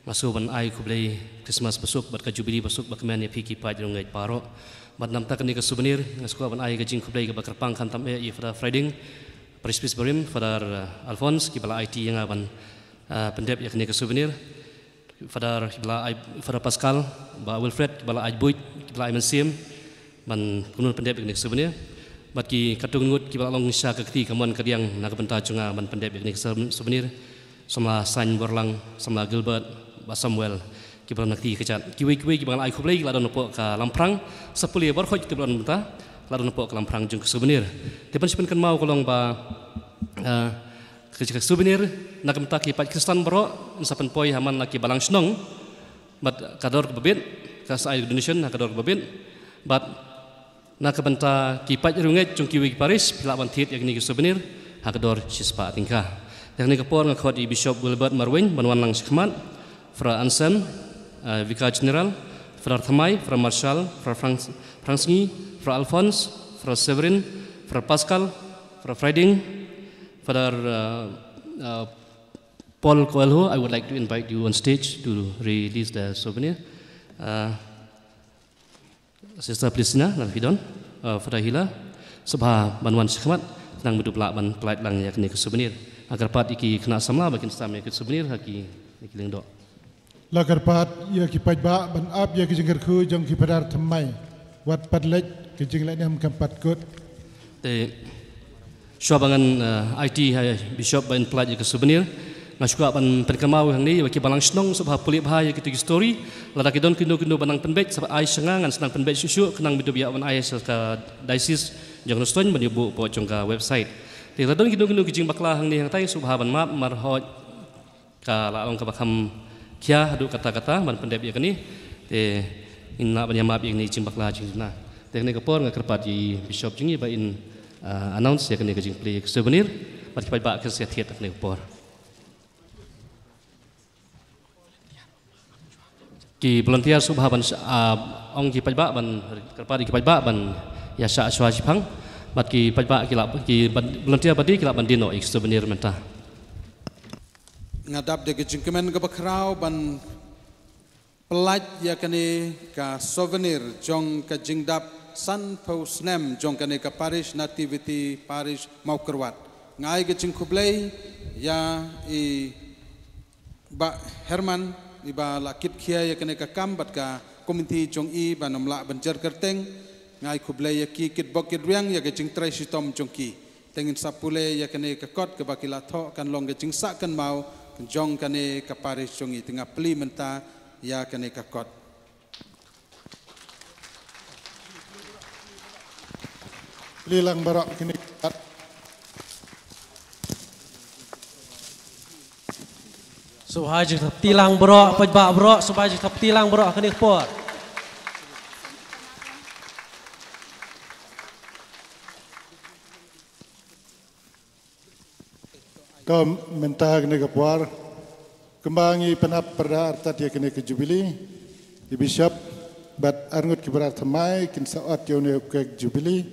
Masuk ban ai kublai Christmas besok bat ka jubili besok bat kemen ya piki paj ngai paro bat nam tak ni ka souvenir ngasku ban ai gajing kublai ka bakar pang kan tam e fada Friday Prispis Berim fada Alphonse ki bala IT yang ban pendep yakni ka souvenir fada bala ai fada Pascal ba Wilfred ki bala ai buit ki bala ai mensim ban kunun pendep yakni ka souvenir bat ki katung ngut ki bala long sya ka kti kamon kadiang nak benta junga ban pendep yakni ka souvenir samla Sain Borlang samla Gilbert ba Samuel kibran nakti kecat kiwi-kiwi ki bangal ai khublai la don pok ka lamprang sapuli bar khoj tibran benta la don pok ka lamprang jung souvenir tepan sipen kan mau kolong ba ke souvenir nak benta ki pat Kristen bro sapen poi haman laki balang snong bat kador bebit ka sai donation kador bebit bat nak benta ki pat runget jung kiwi Paris pila ban tit yakni ki souvenir hakador sispa tingkah teknik kapor ngakhot di Bishop Wilbert Marwin Banwan Lang Sikmat Fra Anselm, Vicar General, Fra Thamai, Fra Marshal, Fra Fransngi, Fra Alphonse, Fra Severin, Fra Pascal, Fra Friday, Father Paul Coelho. I would like to invite you on stage to release the souvenir. Sister Pelisina, Nalfidon, Father Hila, Sabha Banwan Sikmat, nang bedu pelak ban pelait lang yakni ke souvenir. Agar pat iki kena samla bakin stam ke souvenir haki ikiling dok. Lagar pat ya ki pajba ban ap ya ki jengker khu jong ki padar thamai wat padlek ki jeng lai nam kam pat kot te syabangan IT hai Bishop ban pelaj ke souvenir ngasuka ban perkemau hang ni ki balang snong subha puli bahaya ki tu story lada ki don kindo banang penbet sab ai sengangan senang penbet susu kenang bidu biak ban ai ka diocese jong noston ban yubu po jong ka website te ladon kindo ki jeng bakla hang ni hang tai subha ban map marhoj ka la long ka bakam kia hadu kata-kata ban pendep ya kini te inna ban yamap yang ni cimbak la jing na te kini kapor ngakerpat di Bishop jingi ba in announce ya kini jing play souvenir bat kipai ba ke setiat kini kapor ki volunteer subha ban ong ki pajba ban kerpat ki pajba ban ya sha shwa jipang bat ki pajba ki volunteer badi ki ban dino ik souvenir mentah ngadap de kejingkemen ke bakrau ban pelaj ya kene ka souvenir jong ka jingdap san pausnem jong kene ka parish nativity parish Maukerwat ngai ke jingkublai ya i ba Herman i ba lakit khia ya kene ka kambat ka komiti jong i ba namla banjar kerteng ngai kublai ya ki kit bokit riang ya ke jing trai sitom jong ki tengin sapule ya kene ka kot ke bakila tho kan long ke jing sa kan mau jong kane kaparis jongi tengah peli menta ya kane kakot lilang barak kini Subhaj tilang bro pajba bro subhaj tilang bro kani por Kau mentah kene kepuar kembangi penap perda artat ya kene ke jubili di Bishop bat arngut ki berat thamai kin saat yo ne ke jubili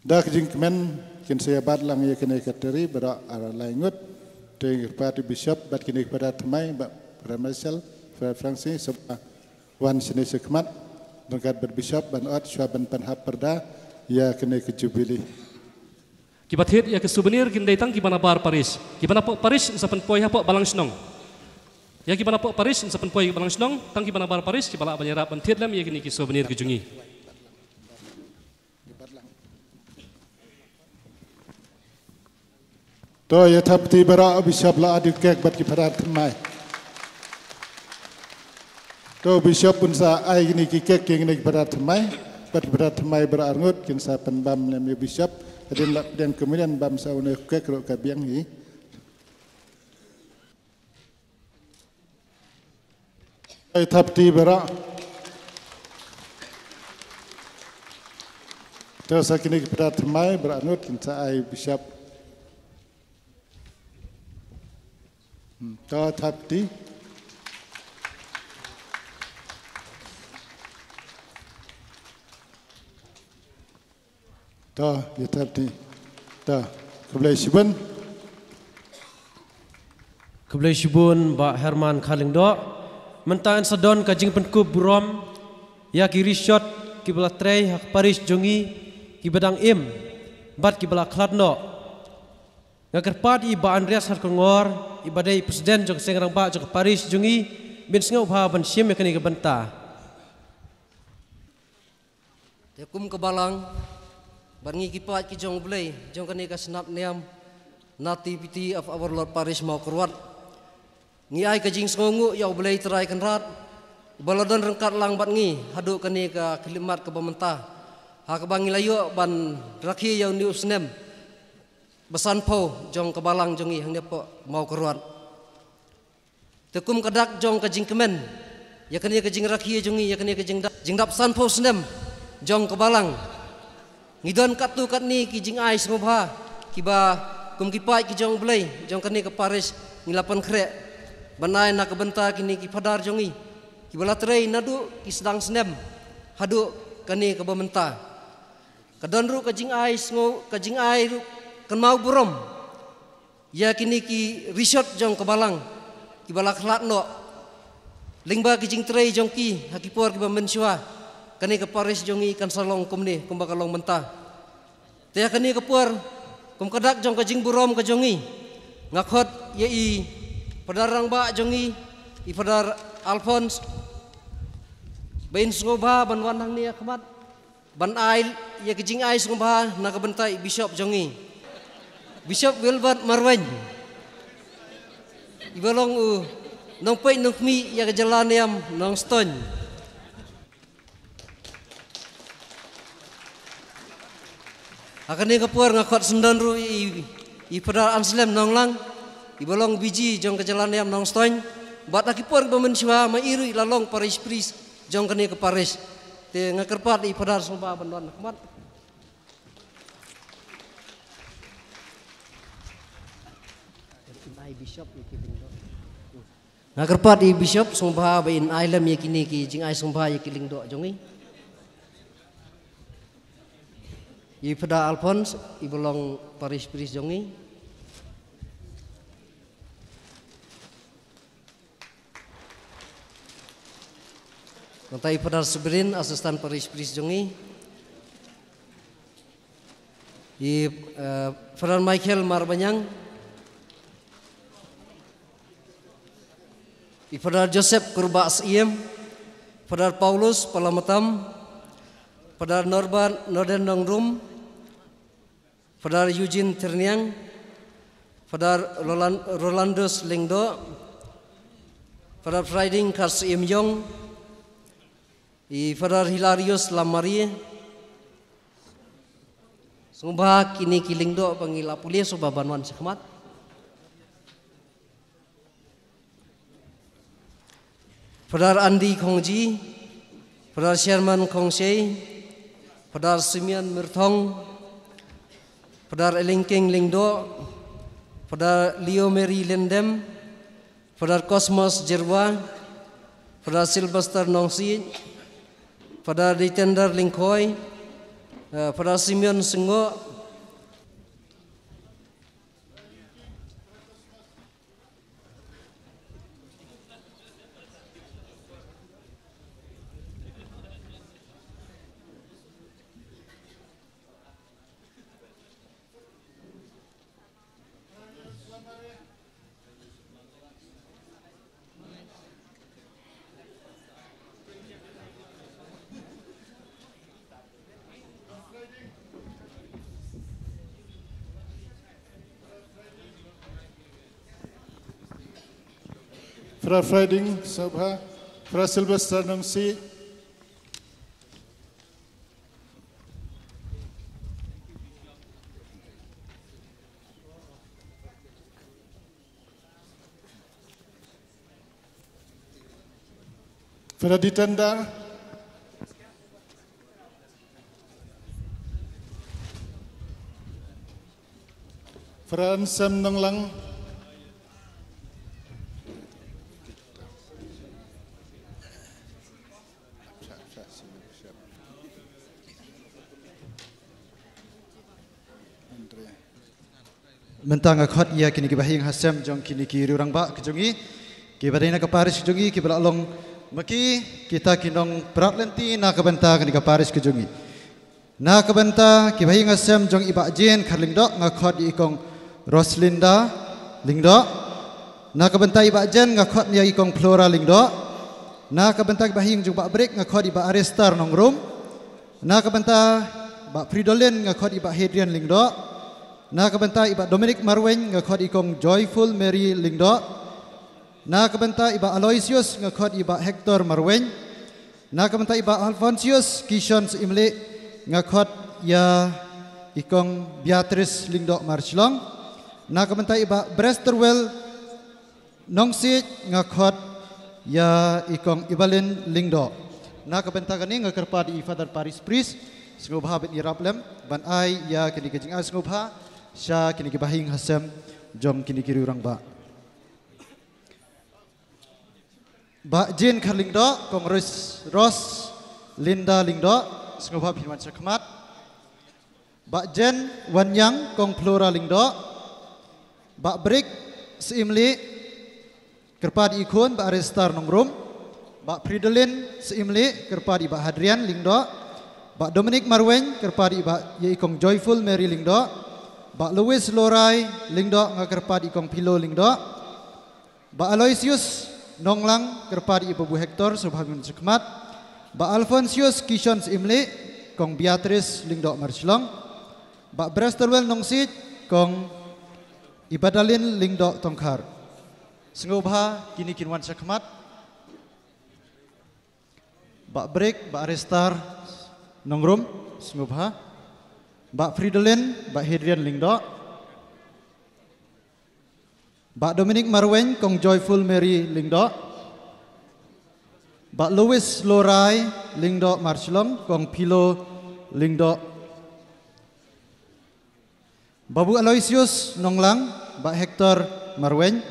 dak jing kemen kin saya bat lang ya kene ke teri berak ara laingut te parti Bishop bat kene berat thamai bat Marshal Francis sebab wan sini sekmat dekat berbishop ban at syaban penhap perda ya kene ke jubili kibat hit ya ke souvenir kin datang ki mana bar Paris ki mana pok Paris sapen poi ha pok balang snong ya ki mana pok Paris sapen poi balang snong tang ki mana bar Paris ki bala banyara ban hit lam ya kini ki souvenir ki jungi to ya thapti bara Bishop la adik kek bat ki parat mai to Bishop pun sa ai kini ki kek ki ngene ki parat mai bat parat mai berangut kin sa penbam lem Bishop dan kemudian bangsa unek kekro kabiang ni Tapti berak. Terus kini kepada temai beranut tentang ai Bishop. Tahu tapti. Tahu ya tapti. Tahu kebelah Shibun. Kebelah Shibun Mbak Herman Kalingdo. Mentaan sedon kajing penkub burom. Ya kiri shot kibelah tray hak Paris jongi. Kibadang im, bat kibala kladno. Ngakerpat iba Andreas Harkongor, ibadai presiden jong sengrang ba jong Paris jongi bin sengau bah ban sim yakani ke benta. Tekum kebalang, bangi kipat ki jong blay, jong kani ka snap niam, nativity of our Lord Paris mau keruat. Ngi ai ka jing sengongu yau blay terai kenrat, baladan rengkat lang bat ngi, hadu kani ka kelimat ke pementah. Hak bangi layu ban rakhi yang new snem besan po jong kebalang jongi hang depo mau keruat tekum kadak jong ka jingkemen ya kani ka jing rakhi jongi ya kani ka jingdap san po snem jong kebalang ngidon katu kat ni ki jing ai sngobha kiba kum kipai ki jong blai jong kani ka Paris ngilapan krek banai nak benta kini ki padar jongi kibala trei nadu ki sedang snem hadu kani ka bementa kadonru kajing ai sngo kajing ai kan mau burom ya kini ki resort jong kebalang ki balak latno lingba kijing trei jong ki hakipor ki bamensua kani ke Paris jongi kan salong kumni kum bakalong mentah te kani ke por kum kadak jong kajing burom ka jongi ngakot ye i padarang ba jongi i padar Alphonse bain sngoba ban wanang ni akmat ban ail ya kijing ai sungba nak bentai Bishop jongi Bishop Wilbert Marwen ibalong nong pei nong mi ya kejalan yam nong stone akan ni kapur ngakot sendan ru i pada Anselm nong lang ibalong biji jong kejalan yam nong stone bat akipur bamensua mairu lalong Paris Pris jong kani ke Paris te ngakerpat i padar soba bandon khmat ngakerpat i Bishop soba bain island yakini ki jing ai soba yakiling do jongi i pada Alphonse i belong Paris Pris jongi Nantai pada Seberin asisten Paris Pris jongi i Fran Michael Marbanyang i pada Joseph Kurbas Iem pada Paulus Palamatam pada Norden Nongrum pada Eugene Terniang pada Rolandus Lingdo pada Friday Kars Iem Yong i Fadar Hilarius Lamari sumba kini kilingdo pangila pulia suba banwan sekmat Fadar Andi Kongji Fadar Sherman Kongsei Fadar Simeon Mirthong Fadar Elingking Lingdo Fadar Leo Mary Lendem Fadar Cosmos Jerwa Fadar Sylvester Nongsi pada Ditender Lingkoi, pada Simeon Sengo, Fra Friding Sabha, Fra Sylvester Nongsi, Pada ditendar. Fran Sam Nong Lang. Mentang akhot ia kini kibahing hasem jong kini ki rurang ba kejongi kibadina ke Paris kejongi kibala long maki kita kinong berat lenti na kebenta kini ke Paris kejongi na kebenta kibahing hasem jong iba jen karling dok ngakhot ikong Roslinda lingdo na kebenta iba jen ngakhot nia ikong Flora lingdo na kebenta kibahing jong ba break ngakhot iba Arestar nongrum na kebenta ba Fridolin ngakhot iba Hadrian lingdo na kebenta iba Dominic Marwen ngakhot ikong Joyful Mary lingdo na kebenta iba Aloysius ngakhot iba Hector Marwen na kebenta iba Alfonsius Kishons Imle ngakhot ya ikong Beatrice lingdo Marchlong na kebenta iba Bresterwell Nongsit ngakhot ya ikong Ibalin lingdo na kebenta kani ngakerpa di Father Paris Priest sengubha bet iraplem ban ai ya kini kejing as sengubha Sya kini kibahing hasem jom kini kiri urang ba. Ba Jin Karling do kong Ros Linda Lingdo sengubha pinwan sakmat. Ba Jen Wanyang kong Flora Lingdo. Ba Break Seimli kerpa di ikun ba Arestar nongrum. Ba Fridolin Seimli kerpa di ba Hadrian Lingdo. Ba Dominic Marwen kerpa di ba ye ikong Joyful Mary Lingdo. Ba Louis Lorai lingdo ngakerpa di ikong Pilo lingdo. Ba Aloysius Nonglang kerpa di ibu Hector subhangun sekmat. Ba Alfonsius Kishons Imle kong Beatrice lingdo Marchlong. Ba Bresterwell Nongsit kong Ibadalin lingdo Tongkar. Sengubha kini kinwan sekmat. Ba Break ba Arestar nongrum sengubha. Ba Fridolin, ba Hadrian lingdo. Ba Dominic Marwen kong Joyful Mary lingdo. Ba Louis Lorai lingdo Marchlong kong Pilo lingdo. Babu Aloysius Nonglang, ba Hector Marwen.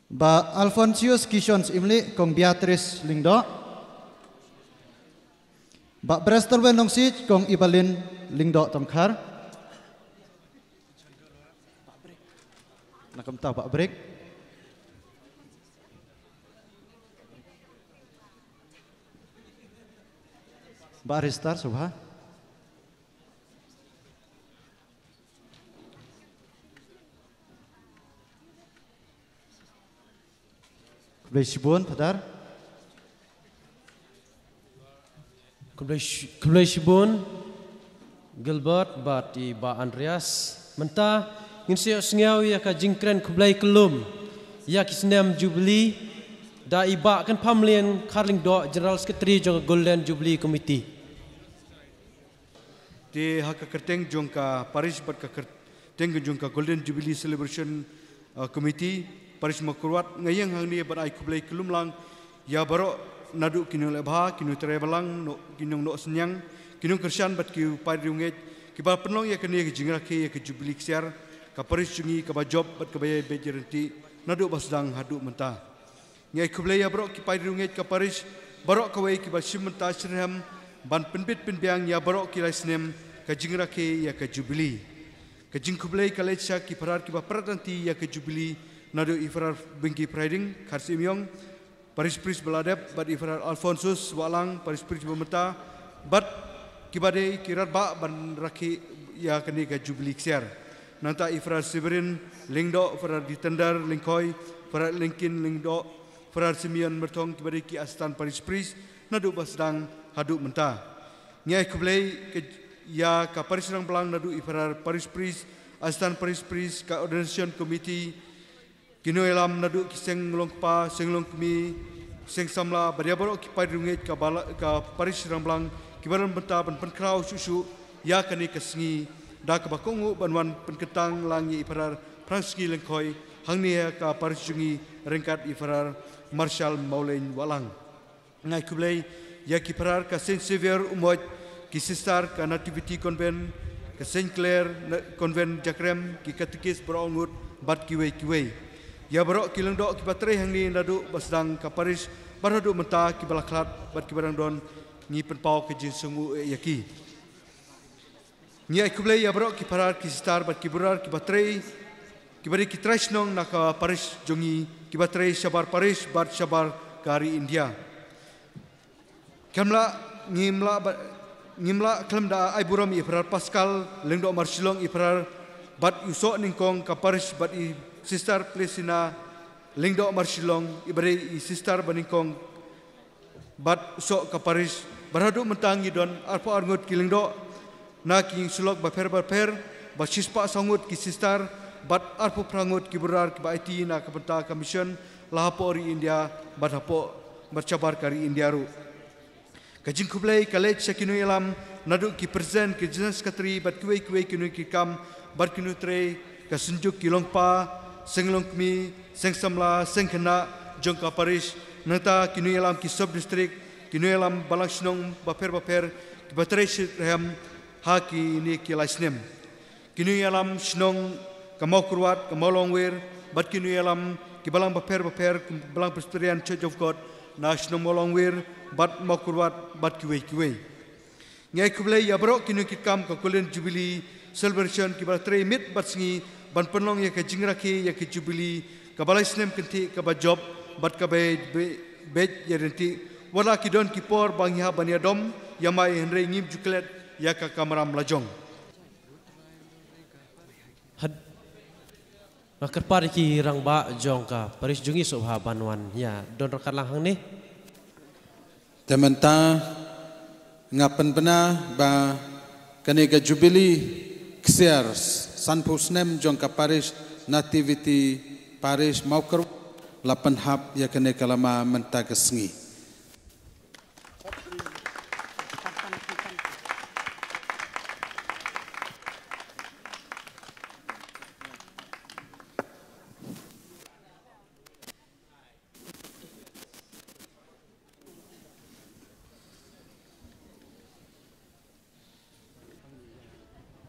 Ba Alfonsius Kishons Imli kong Beatrice lingdo. Ba Bresterwell Nongsit kong Ibalin lingdo Tongkar. Nakamta Ba Break. Ba Arestar subha. Kublai Shibun Padar. Kublai Shibun Gilbert bati ba Andreas menta ngin seo sengiau ya ka jingkren kublai kelum ya kisnem Jubilee da iba kan pamlian Karling do General Secretary jong Golden Jubilee Committee di hak kerteng jong ka Paris bat ka kerteng jong ka Golden Jubilee Celebration Committee Paris makurwat ngayang hang ni bat ai kublai kelum lang ya baro nadu kinung lebha kinung terebalang no kinung no senyang kinung kersian bat ki padriunget ki ba penlong ya kene jingra ke ya ke Jubilee ksiar ka Paris jungi ka ba job bat ka bayai bejerenti nadu basdang hadu menta ngai kublai ya bro ki padriunget ka Paris baro ka wei ki ba simenta sirham ban penbit penbiang ya baro ki laisnem ka jingra ke ya ke Jubilee ka jing kublai ka lecha ki parar ki ba pratanti ya ke Jubilee nadu ifrar bingki priding kharsimyong Paris Priest beladep bat Ifrar Alfonsus walang Paris Priest bermeta bat kibade kirat ba ban raki ya kini ke Jubilee ksiar nanta Ifrar Severin lingdo Ifrar ditendar lingkoi Ifrar Linkin lingdo Ifrar Simeon mertong kibade ki astan Paris Priest nadu basdang hadu menta nyai kublai ke ya ka Paris rang belang nadu Ifrar Paris Priest astan Paris Priest ka ordination committee kino elam nadu kiseng longpa seng longkmi seng samla bariabaro ki padrunget ka Paris ramblang ki baran benta ban penkrau susu ya kani kesngi da ka bakongu banwan penketang langi iparar prangski lengkoi hangnia ka parjungi rengkat ifarar Marshal Maulain Walang ngai kublai ya ki parar ka Saint Xavier umoj ki sistar ka Nativity Convent ka Saint Clair Convent Jakrem ki katekis berongut bat kiwe ya berok ki lengdok ki batre hangni nadu basdang ka Paris baradu menta ki balaklat bat ki barang don ni penpau ke jin sungu yaki ni ai kublai ya berok ki parar ki sistar bat ki burar ki batre ki bari ki trasnong na ka Paris jongi ki batre sabar Paris bat sabar kari India kamla ngimla kelemda ai buram ifrar Pascal lengdo marsilong ifrar bat usok ningkong ka Paris bat i sister Plesina lengdo marsilong ibare i sister baningkong bat usok ka Paris baradu mentangi don arpo arngut ki lengdo na ki sulok ba per ba sispa sangut ki sister bat arpo prangut ki burar ki ba IT na ka penta ka mission lahapo ri India bat hapo bercabar kari India ru kajing kublai college sakinu ilam nadu ki present ki jenis katri bat kuwe kinu ki kam bat kinu tre ka sunjuk ki longpa senglong kmi sengsamla sengkena jongka Paris nata kinu ilam ki sub district kinu ilam balangsnong baper ki batre reham ha ki ni ki laisnem kinu ilam snong kamau kurwat kamau longwer bat kinu ilam ki balang baper balang Presbyterian Church of God national molongwer bat makurwat bat kiwe ngai kublai ya bro kinu kikam ka Golden Jubilee celebration ki batre mit bat singi ban penlong ya ka jingraki ya ki Jubilee ka balai snem kenti ka ba job bat ka be ya renti wala ki don ki por bang ya ban ya dom ya mai henre ngim juklet ya ka kamaram lajong Nakar pari ki rang ba jong ka Paris jungi sobha banwan ya don rakan langhang ni tementa ngapen pena ba kanega Jubilee ksiar sanpusnem jong ka Paris Nativity Paris mauker lapan hap ya kanega lama menta kesngi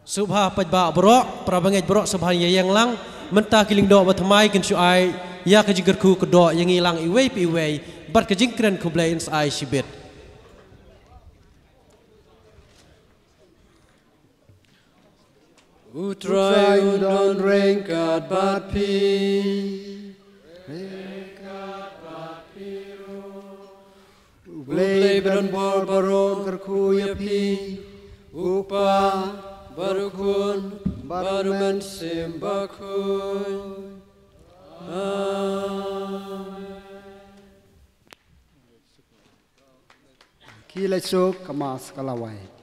Subha pajba borok prabangai borok subha yang lang mentah kiling do batamai kin syuai ya kajigerku kedo yang hilang iwei piwei bar kajingkren kublai ins ai shibet Utrai undon rengkat bat pi Ublei beron bor baron kerku ya pi Upa Barukun, baruman simbakun. Kilesok kamas kalawai.